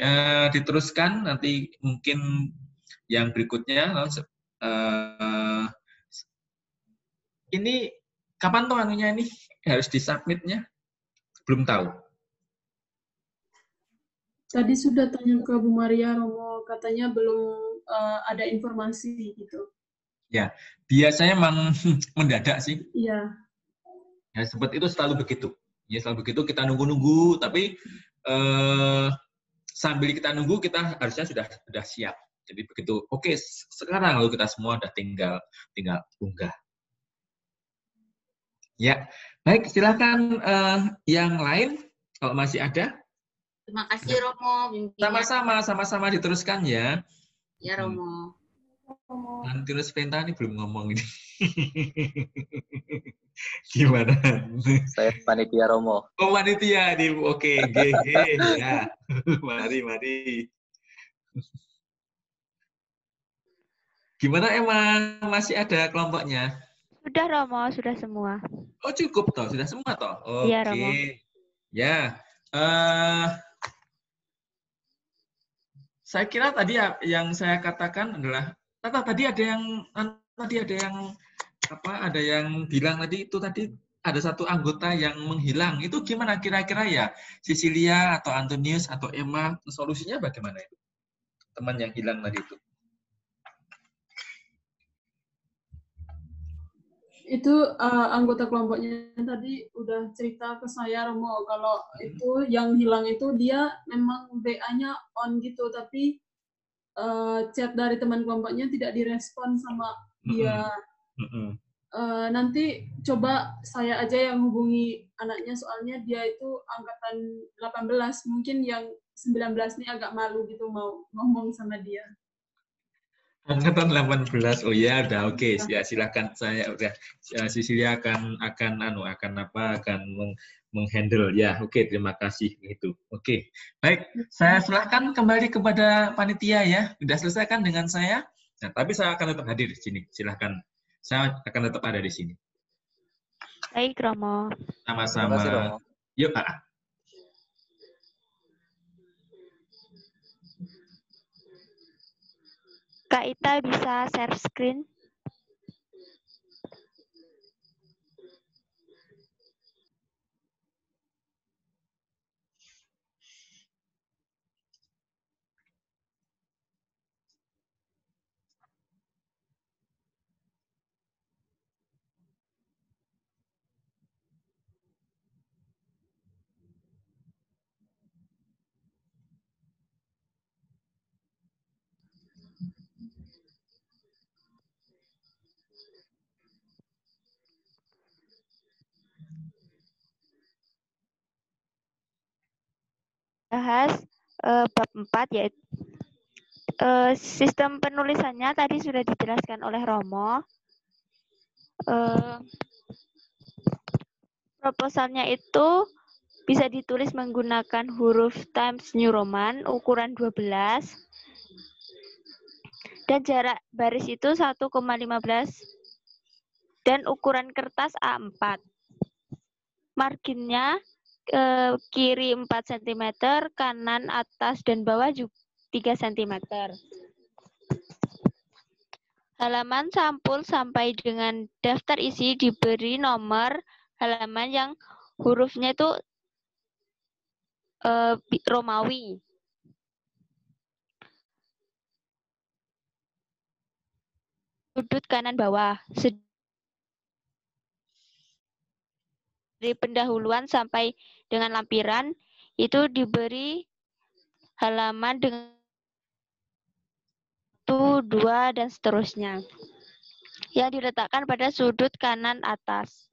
S7: diteruskan nanti mungkin yang berikutnya. Ini kapan tuh anunya ini harus disubmitnya? Belum tahu.
S3: Tadi sudah tanya ke Bu Maria, Romo, katanya belum ada informasi gitu.
S7: Ya, biasanya memang mendadak sih.
S3: Iya.
S7: Ya, seperti itu selalu begitu. Ya, selalu begitu kita nunggu-nunggu, tapi sambil kita nunggu kita harusnya sudah siap. Jadi begitu, oke, sekarang lalu kita semua udah tinggal unggah. Ya, baik, silakan yang lain kalau masih ada.
S6: Terima kasih Romo.
S7: Sama-sama diteruskan ya.
S6: Ya Romo.
S7: Nanti terus Penta ini belum ngomong ini. Gimana?
S2: Saya panitia Romo.
S7: Oh, panitia nih. Oke, GG ya. Mari. Gimana emang masih ada kelompoknya?
S1: Sudah Romo, sudah semua.
S7: Oh, cukup toh, sudah semua toh. Oke.
S1: Iya, Romo.
S7: Ya. Saya kira tadi yang saya katakan adalah tadi ada yang bilang tadi itu tadi ada satu anggota yang menghilang. Itu gimana kira-kira ya? Cecilia atau Antonius atau Emma, solusinya bagaimana itu? Teman yang hilang tadi itu.
S3: Itu anggota kelompoknya tadi udah cerita ke saya, Romo, kalau itu yang hilang itu dia memang WA-nya on gitu, tapi chat dari teman kelompoknya tidak direspon sama dia. Nanti coba saya aja yang hubungi anaknya, soalnya dia itu angkatan 18, mungkin yang 19 ini agak malu gitu mau ngomong sama dia.
S7: Angkatan 18. Oh ya, udah oke. Ya, silakan saya udah Cecilia akan menghandle ya. Oke, terima kasih itu. Oke. Baik, saya silakan kembali kepada panitia ya. Sudah selesai kan dengan saya? Nah, tapi saya akan tetap hadir di sini. Silakan. Saya akan tetap ada di sini.
S1: Baik, Romo.
S7: Sama-sama. Yuk, Pak.
S1: Kak Ita bisa share screen? Bahas bab 4 yaitu sistem penulisannya tadi sudah dijelaskan oleh Romo. Proposalnya itu bisa ditulis menggunakan huruf Times New Roman ukuran 12 dan jarak baris itu 1,15 dan ukuran kertas A4. Marginnya kiri 4 cm, kanan, atas, dan bawah juga 3 cm. Halaman sampul sampai dengan daftar isi diberi nomor halaman yang hurufnya itu Romawi. sudut kanan bawah. Dari pendahuluan sampai dengan lampiran itu diberi halaman dengan 1, 2, dan seterusnya yang diletakkan pada sudut kanan atas.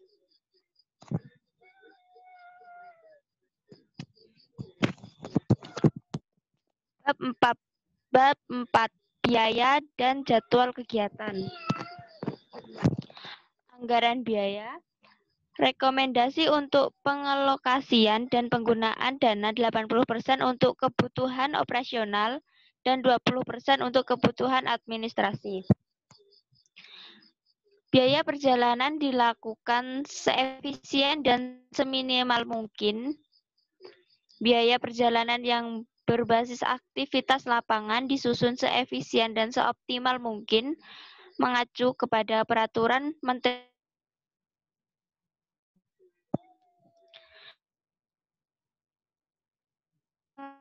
S1: Bab 4 biaya dan jadwal kegiatan. Anggaran biaya. Rekomendasi untuk pengalokasian dan penggunaan dana 80% untuk kebutuhan operasional dan 20% untuk kebutuhan administrasi. Biaya perjalanan dilakukan seefisien dan seminimal mungkin. Biaya perjalanan yang berbasis aktivitas lapangan disusun seefisien dan seoptimal mungkin mengacu kepada peraturan Menteri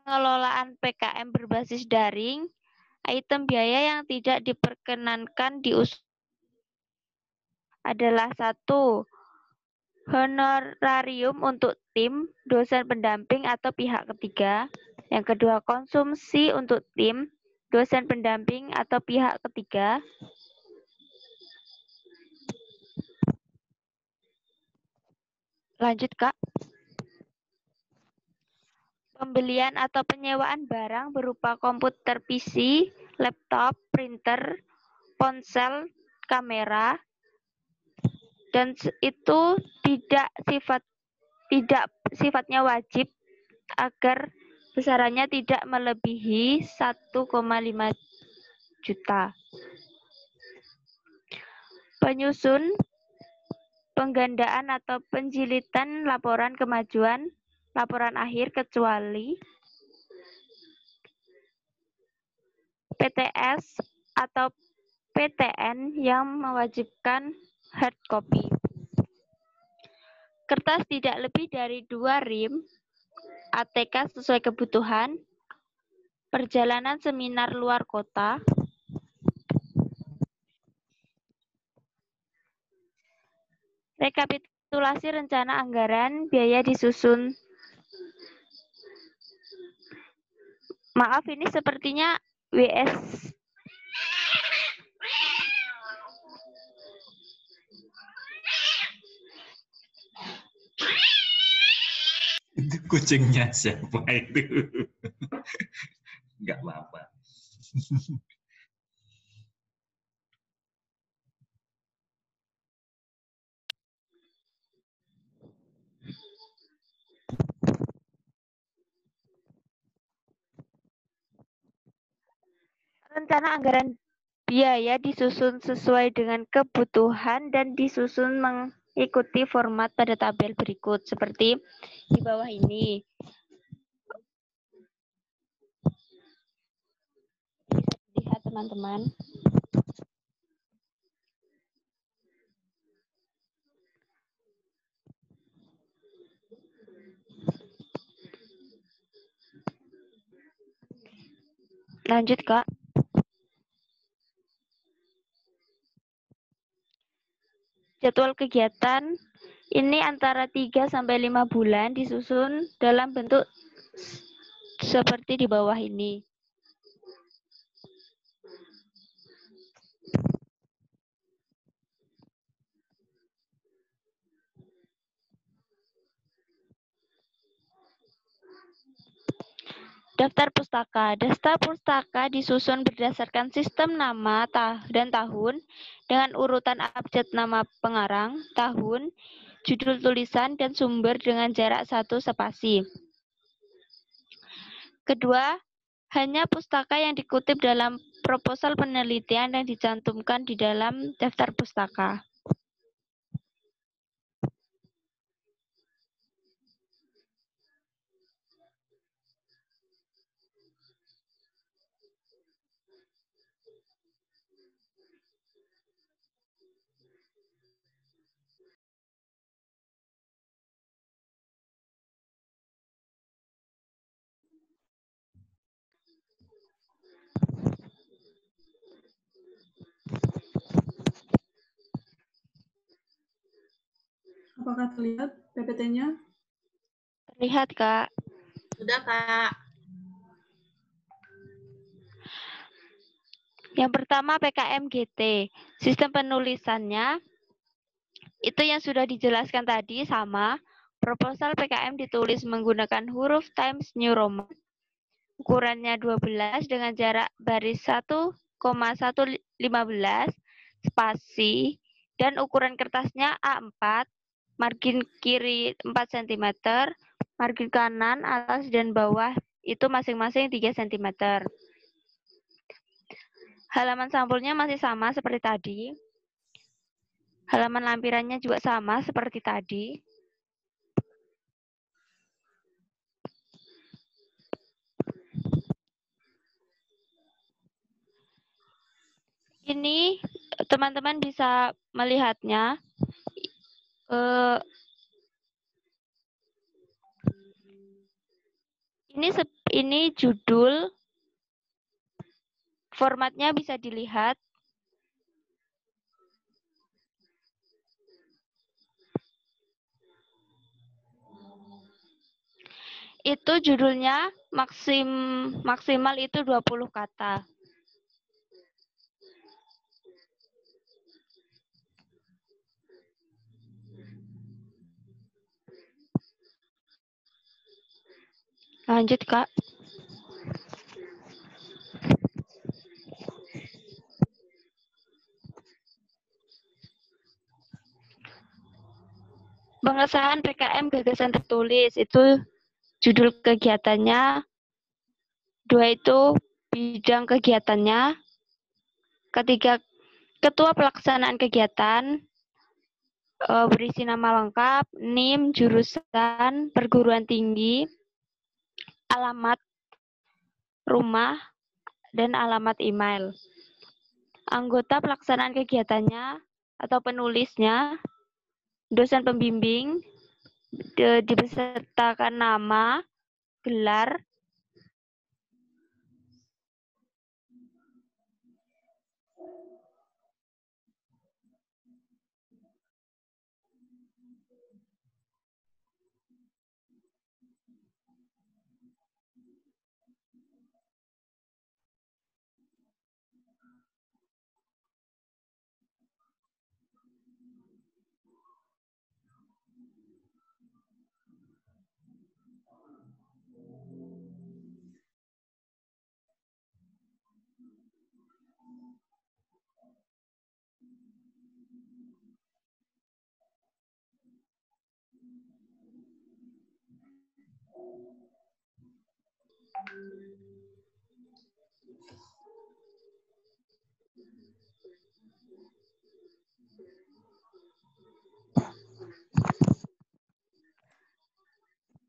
S1: pengelolaan PKM berbasis daring. Item biaya yang tidak diperkenankan adalah 1. Honorarium untuk tim, dosen pendamping atau pihak ketiga. Yang kedua, konsumsi untuk tim, dosen pendamping atau pihak ketiga. Lanjut, Kak. Pembelian atau penyewaan barang berupa komputer PC, laptop, printer, ponsel, kamera, dan itu tidak sifatnya wajib agar besarannya tidak melebihi 1,5 juta. Penyusun, penggandaan atau penjilitan laporan kemajuan, laporan akhir kecuali PTS atau PTN yang mewajibkan hard copy. Kertas tidak lebih dari 2 rim, ATK sesuai kebutuhan, perjalanan seminar luar kota, rekapitulasi rencana anggaran, biaya disusun. Maaf, ini sepertinya WS.
S7: Itu kucingnya siapa itu? Enggak apa-apa.
S1: Rencana anggaran biaya disusun sesuai dengan kebutuhan dan disusun mengikuti format pada tabel berikut seperti di bawah ini. Lihat teman-teman. Lanjut, Kak. Jadwal kegiatan ini antara 3 sampai 5 bulan disusun dalam bentuk seperti di bawah ini. Daftar pustaka. Daftar pustaka disusun berdasarkan sistem nama dan tahun dengan urutan abjad nama pengarang, tahun, judul tulisan, dan sumber dengan jarak 1 spasi. Kedua, hanya pustaka yang dikutip dalam proposal penelitian yang dicantumkan di dalam daftar pustaka.
S3: apakah terlihat PPT-nya?
S1: Terlihat, Kak.
S6: Sudah, Kak.
S1: Yang pertama PKM-GT. Sistem penulisannya itu yang sudah dijelaskan tadi sama. Proposal PKM ditulis menggunakan huruf Times New Roman. Ukurannya 12 dengan jarak baris 1,115 spasi dan ukuran kertasnya A4, margin kiri 4 cm, margin kanan atas dan bawah itu masing-masing 3 cm. Halaman sampulnya masih sama seperti tadi. Halaman lampirannya juga sama seperti tadi. Ini teman-teman bisa melihatnya. Ini judul, formatnya bisa dilihat. Itu judulnya maksimal itu 20 kata. Lanjut, Kak. Pengesahan PKM gagasan tertulis itu judul kegiatannya. 2 itu bidang kegiatannya. Ketiga, ketua pelaksanaan kegiatan, berisi nama lengkap, NIM, jurusan, perguruan tinggi, alamat rumah, dan alamat email. Anggota pelaksanaan kegiatannya atau penulisnya, dosen pembimbing, dibesertakan nama, gelar,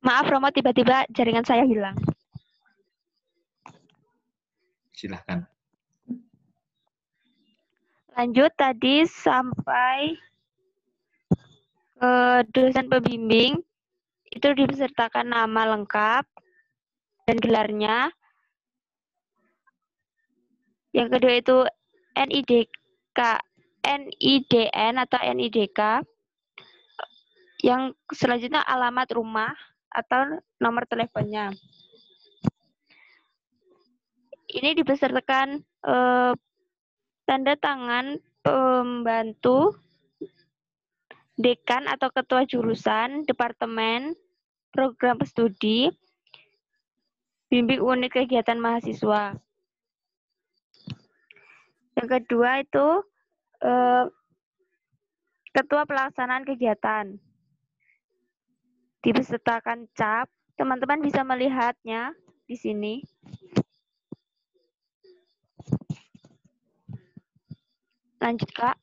S1: maaf Romo, tiba-tiba jaringan saya hilang.
S7: Silahkan.
S1: Lanjut tadi sampai dosen pembimbing, itu dibesertakan nama lengkap dan gelarnya. Yang kedua itu NIDN atau NIDK. Yang selanjutnya alamat rumah atau nomor teleponnya. Ini dibesertakan tanda tangan pembantu dekan atau ketua jurusan, departemen, program studi, bimbing unit kegiatan mahasiswa. Yang kedua itu ketua pelaksanaan kegiatan. Dibesertakan cap, teman-teman bisa melihatnya di sini. Lanjut, Kak.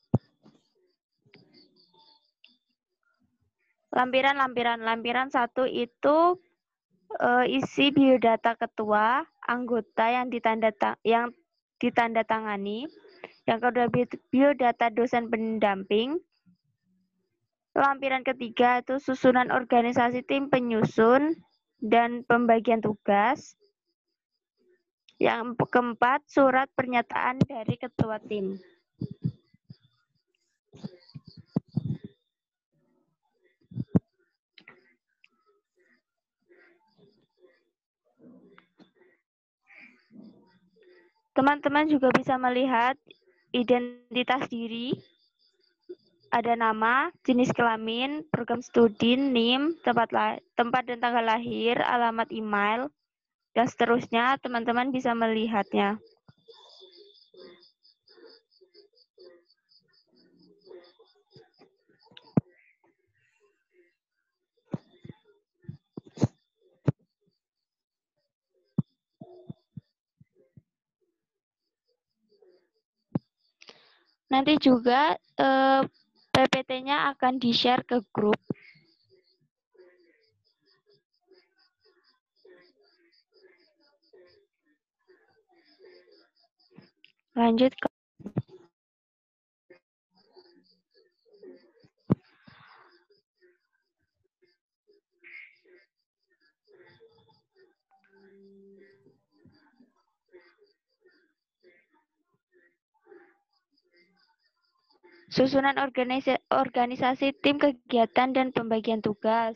S1: Lampiran 1 itu isi biodata ketua, anggota yang ditandatangani. Yang kedua biodata dosen pendamping. Lampiran ketiga itu susunan organisasi tim penyusun dan pembagian tugas. Yang keempat surat pernyataan dari ketua tim. Teman-teman juga bisa melihat identitas diri, ada nama, jenis kelamin, program studi, NIM, tempat dan tanggal lahir, alamat email, dan seterusnya. Teman-teman bisa melihatnya. Nanti juga PPT-nya akan di-share ke grup. Lanjut ke susunan organisasi tim kegiatan dan pembagian tugas.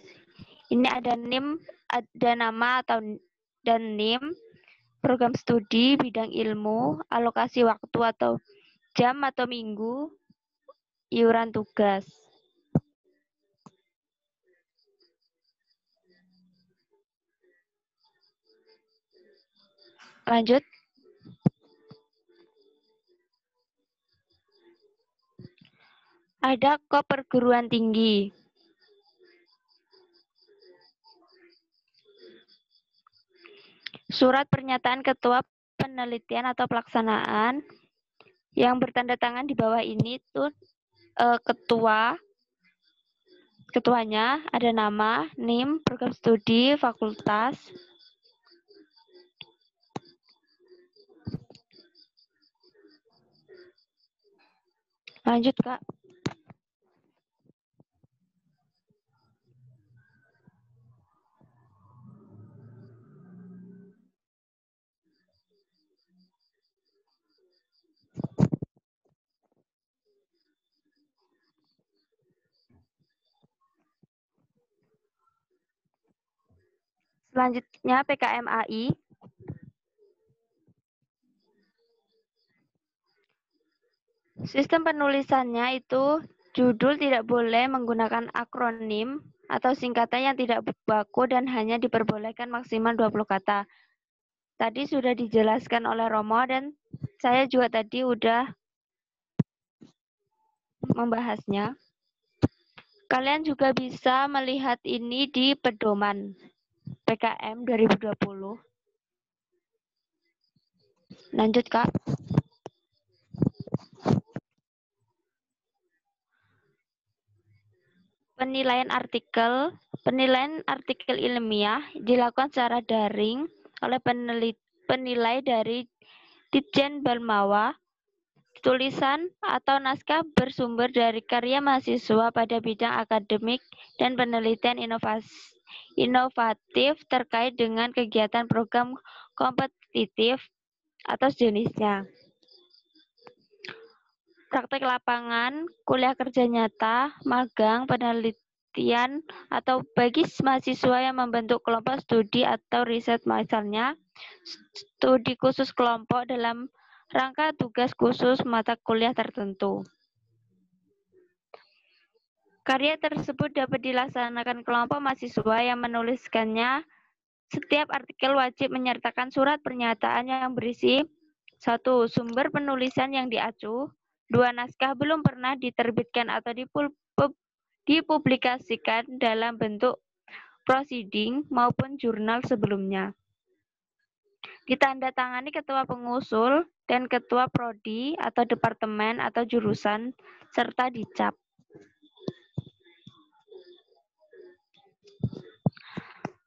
S1: Ini ada NIM, ada nama dan NIM, program studi, bidang ilmu, alokasi waktu atau jam atau minggu, iuran tugas. Lanjut. Ada KOP perguruan tinggi. Surat pernyataan ketua penelitian atau pelaksanaan yang bertanda tangan di bawah ini tuh ketuanya ada nama, NIM, program studi, fakultas. Lanjut, Kak. Selanjutnya PKMAI. Sistem penulisannya itu judul tidak boleh menggunakan akronim atau singkatan yang tidak baku dan hanya diperbolehkan maksimal 20 kata. Tadi sudah dijelaskan oleh Romo dan saya juga tadi udah membahasnya. Kalian juga bisa melihat ini di pedoman PKM 2020. Lanjut, Kak. Penilaian artikel ilmiah dilakukan secara daring oleh penilai dari Ditjen Balmawa. Tulisan atau naskah bersumber dari karya mahasiswa pada bidang akademik dan penelitian inovatif terkait dengan kegiatan program kompetitif atau sejenisnya. Praktek lapangan, kuliah kerja nyata, magang, penelitian, atau bagi mahasiswa yang membentuk kelompok studi atau riset, misalnya studi khusus kelompok dalam rangka tugas khusus mata kuliah tertentu. Karya tersebut dapat dilaksanakan kelompok mahasiswa yang menuliskannya. Setiap artikel wajib menyertakan surat pernyataan yang berisi 1. Sumber penulisan yang diacu, 2. Naskah belum pernah diterbitkan atau dipublikasikan dalam bentuk proceeding maupun jurnal sebelumnya. Ditandatangani ketua pengusul dan ketua prodi atau departemen atau jurusan serta dicap.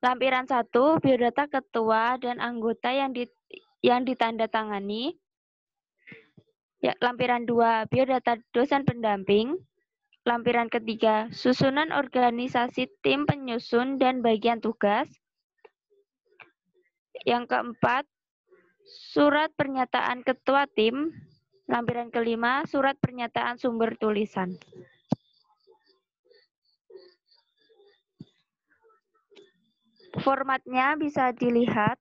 S1: Lampiran 1, biodata ketua dan anggota yang ditandatangani. Ya, lampiran 2, biodata dosen pendamping. Lampiran ketiga, susunan organisasi tim penyusun dan bagian tugas. Yang keempat, surat pernyataan ketua tim. Lampiran kelima, surat pernyataan sumber tulisan. Formatnya bisa dilihat.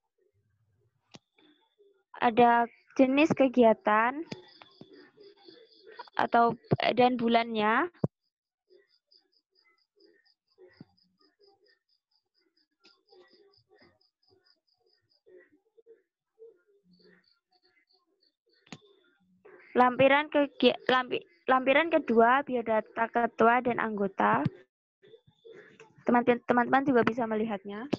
S1: Ada jenis kegiatan dan bulannya, lampiran kedua biodata ketua dan anggota. Teman-teman juga bisa melihatnya.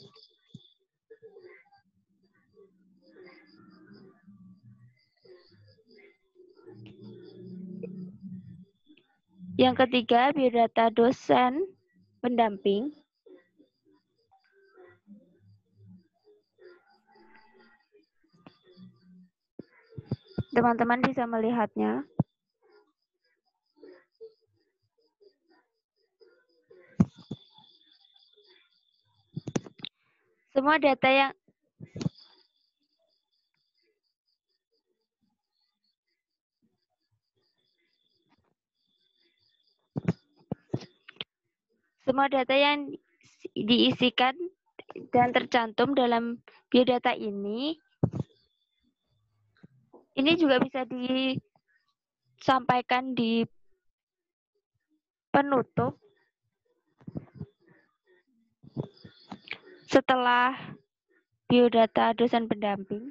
S1: Yang ketiga, biodata dosen pendamping. Teman-teman bisa melihatnya. Semua data yang diisikan dan tercantum dalam biodata ini juga bisa disampaikan di penutup setelah biodata dosen pendamping.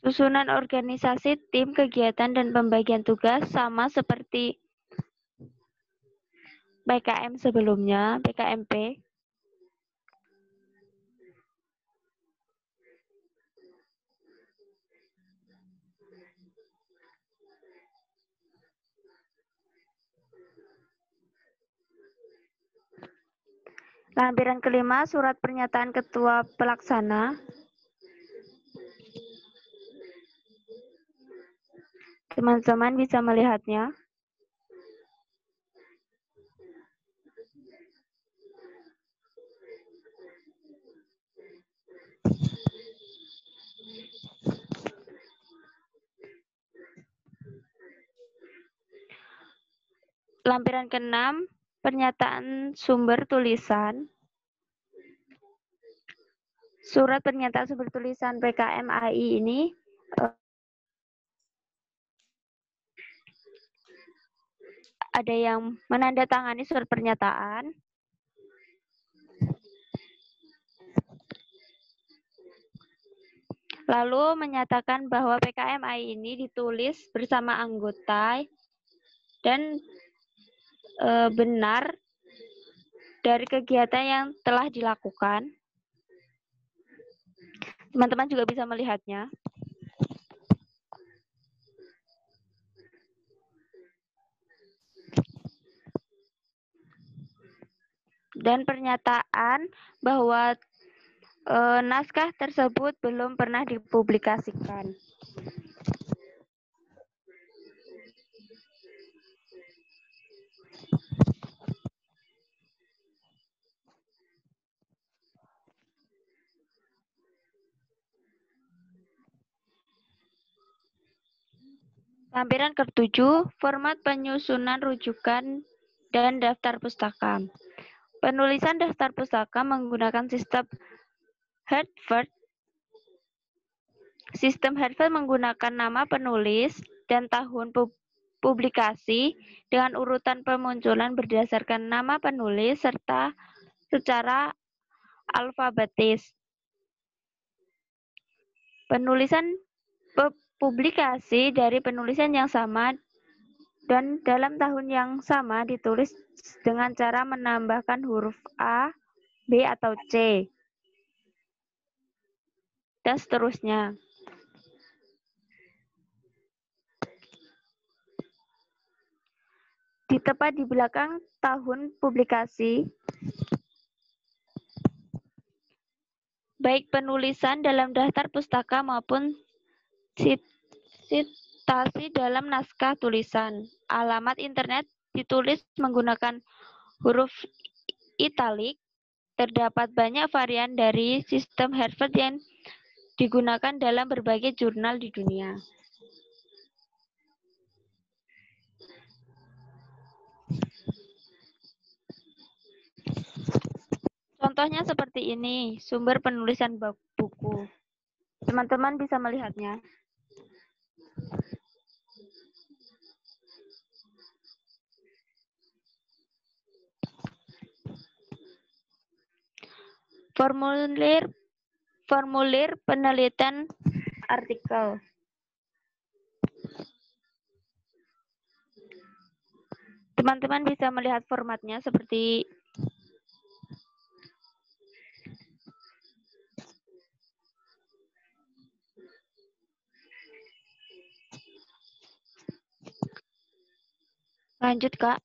S1: Susunan organisasi, tim, kegiatan, dan pembagian tugas sama seperti PKM sebelumnya, PKMP. Lampiran kelima, surat pernyataan ketua pelaksana. Teman-teman bisa melihatnya. Lampiran keenam, pernyataan sumber tulisan. Surat pernyataan sumber tulisan PKM AI ini ada yang menandatangani surat pernyataan, lalu menyatakan bahwa PKM AI ini ditulis bersama anggota dan benar dari kegiatan yang telah dilakukan. Teman-teman juga bisa melihatnya. Dan pernyataan bahwa naskah tersebut belum pernah dipublikasikan. Lampiran ke-7, format penyusunan rujukan dan daftar pustaka. Penulisan daftar pustaka menggunakan sistem Harvard. Sistem Harvard menggunakan nama penulis dan tahun publikasi dengan urutan pemunculan berdasarkan nama penulis serta secara alfabetis. Penulisan publikasi dari penulisan yang sama dan dalam tahun yang sama ditulis dengan cara menambahkan huruf A, B, atau C, dan seterusnya. Ditepat di belakang tahun publikasi, baik penulisan dalam daftar pustaka maupun citasi dalam naskah tulisan. Alamat internet ditulis menggunakan huruf italik. Terdapat banyak varian dari sistem Harvard yang digunakan dalam berbagai jurnal di dunia. Contohnya seperti ini, sumber penulisan buku. Teman-teman bisa melihatnya. Formulir penelitian artikel. Teman-teman bisa melihat formatnya seperti lanjut, Kak.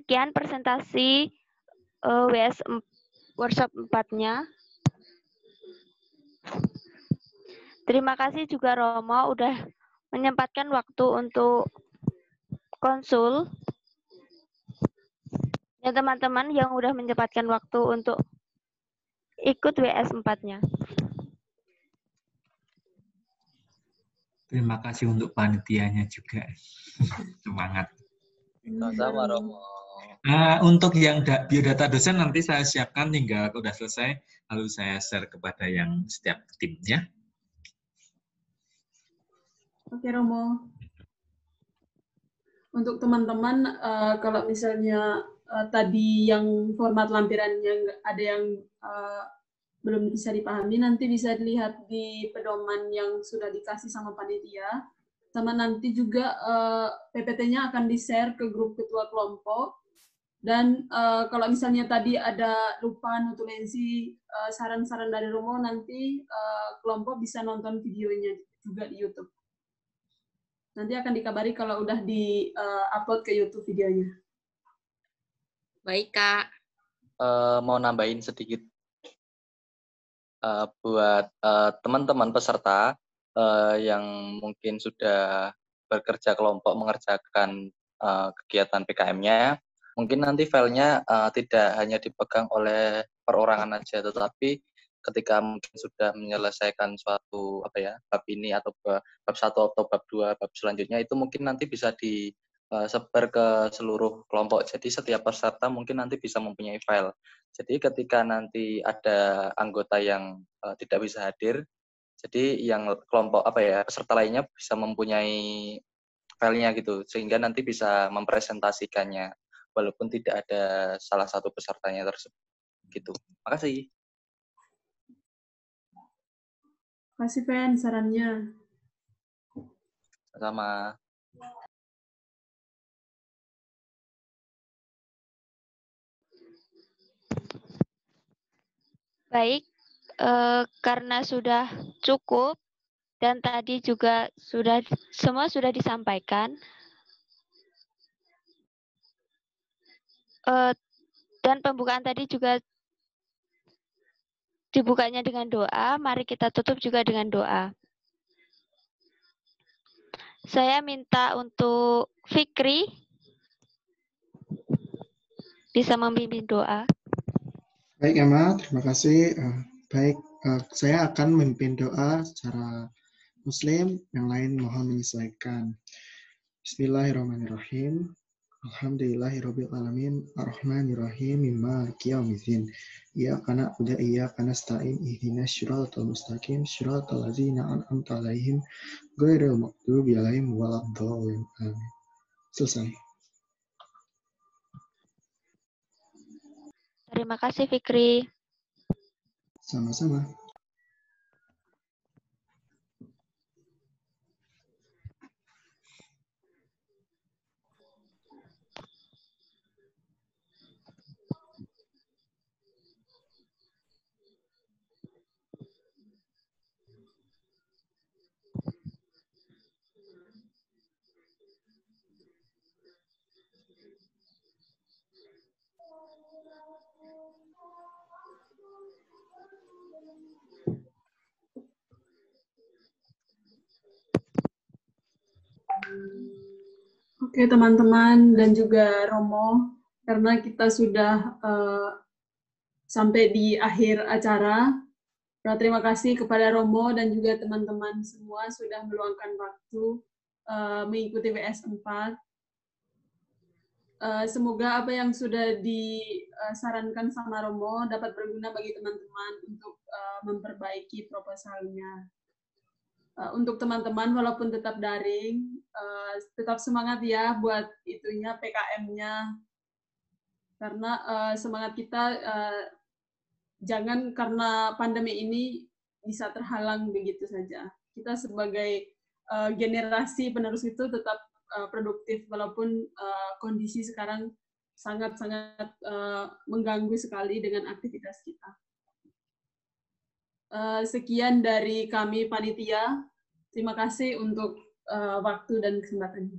S1: Sekian presentasi WS workshop 4-nya. Terima kasih juga Romo udah menyempatkan waktu untuk konsul. Dan teman-teman yang udah menyempatkan waktu untuk ikut WS 4-nya.
S7: Terima kasih untuk panitianya juga. Semangat.
S2: Sama-sama Romo.
S7: Untuk yang biodata dosen nanti saya siapkan hingga udah selesai, lalu saya share kepada yang setiap timnya.
S3: Oke Romo. Untuk teman-teman, kalau misalnya tadi yang format lampirannya ada yang belum bisa dipahami, nanti bisa dilihat di pedoman yang sudah dikasih sama panitia. Sama nanti juga PPT-nya akan di-share ke grup ketua kelompok. Dan kalau misalnya tadi ada lupa nutulensi saran-saran dari Romo, nanti kelompok bisa nonton videonya juga di YouTube. Nanti akan dikabari kalau udah di-upload ke YouTube videonya.
S6: Baik, Kak.
S2: Mau nambahin sedikit buat teman-teman peserta yang mungkin sudah bekerja kelompok mengerjakan kegiatan PKM-nya. Mungkin nanti filenya tidak hanya dipegang oleh perorangan aja, tetapi ketika mungkin sudah menyelesaikan suatu bab ini atau bab 1 atau bab 2, bab selanjutnya itu mungkin nanti bisa disebar ke seluruh kelompok. Jadi setiap peserta mungkin nanti bisa mempunyai file. Jadi ketika nanti ada anggota yang tidak bisa hadir, jadi yang kelompok peserta lainnya bisa mempunyai filenya gitu, sehingga nanti bisa mempresentasikannya walaupun tidak ada salah satu pesertanya tersebut gitu. Makasih.
S3: Makasih Pen sarannya.
S2: Sama.
S1: Baik, karena sudah cukup dan tadi juga semua sudah disampaikan. Dan pembukaan tadi juga dibukanya dengan doa. Mari kita tutup juga dengan doa. Saya minta untuk Fikri bisa memimpin doa.
S10: Baik Emma, terima kasih. Baik, saya akan memimpin doa secara Muslim, yang lain mohon menyesuaikan. Bismillahirrahmanirrahim. Alhamdulillahirabbil alamin, arrahmanirrahim, maliki yaumiddin. Iyyaka na'budu wa iyyaka nasta'in, ihdinas siratal mustaqim, siratal ladzina an'amta 'alaihim, ghairil maghdubi 'alaihim waladdallin. Amin. Selesai.
S1: Terima kasih Fikri.
S10: Sama-sama.
S3: Oke teman-teman dan juga Romo, karena kita sudah sampai di akhir acara, terima kasih kepada Romo dan juga teman-teman semua sudah meluangkan waktu mengikuti WS 4. Semoga apa yang sudah disarankan sama Romo dapat berguna bagi teman-teman untuk memperbaiki proposalnya. Untuk teman-teman walaupun tetap daring, tetap semangat ya buat itunya PKM-nya. Karena semangat kita jangan karena pandemi ini bisa terhalang begitu saja. Kita sebagai generasi penerus itu tetap produktif walaupun kondisi sekarang sangat-sangat mengganggu sekali dengan aktivitas kita. Sekian dari kami panitia. Terima kasih untuk waktu dan kesempatannya.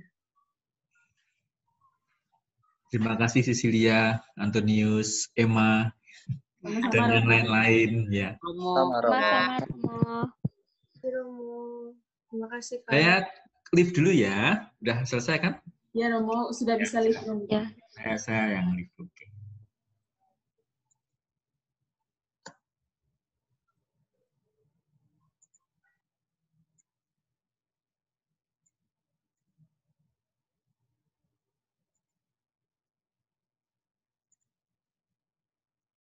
S7: Terima kasih Cecilia, Antonius, Emma, dan yang lain-lain ya.
S1: Sama-sama
S4: Romo. Terima kasih Kak.
S7: Saya live dulu ya. Udah selesai kan?
S3: Ya Romo, sudah bisa live.
S1: Ya.
S7: Saya yang live. Oke.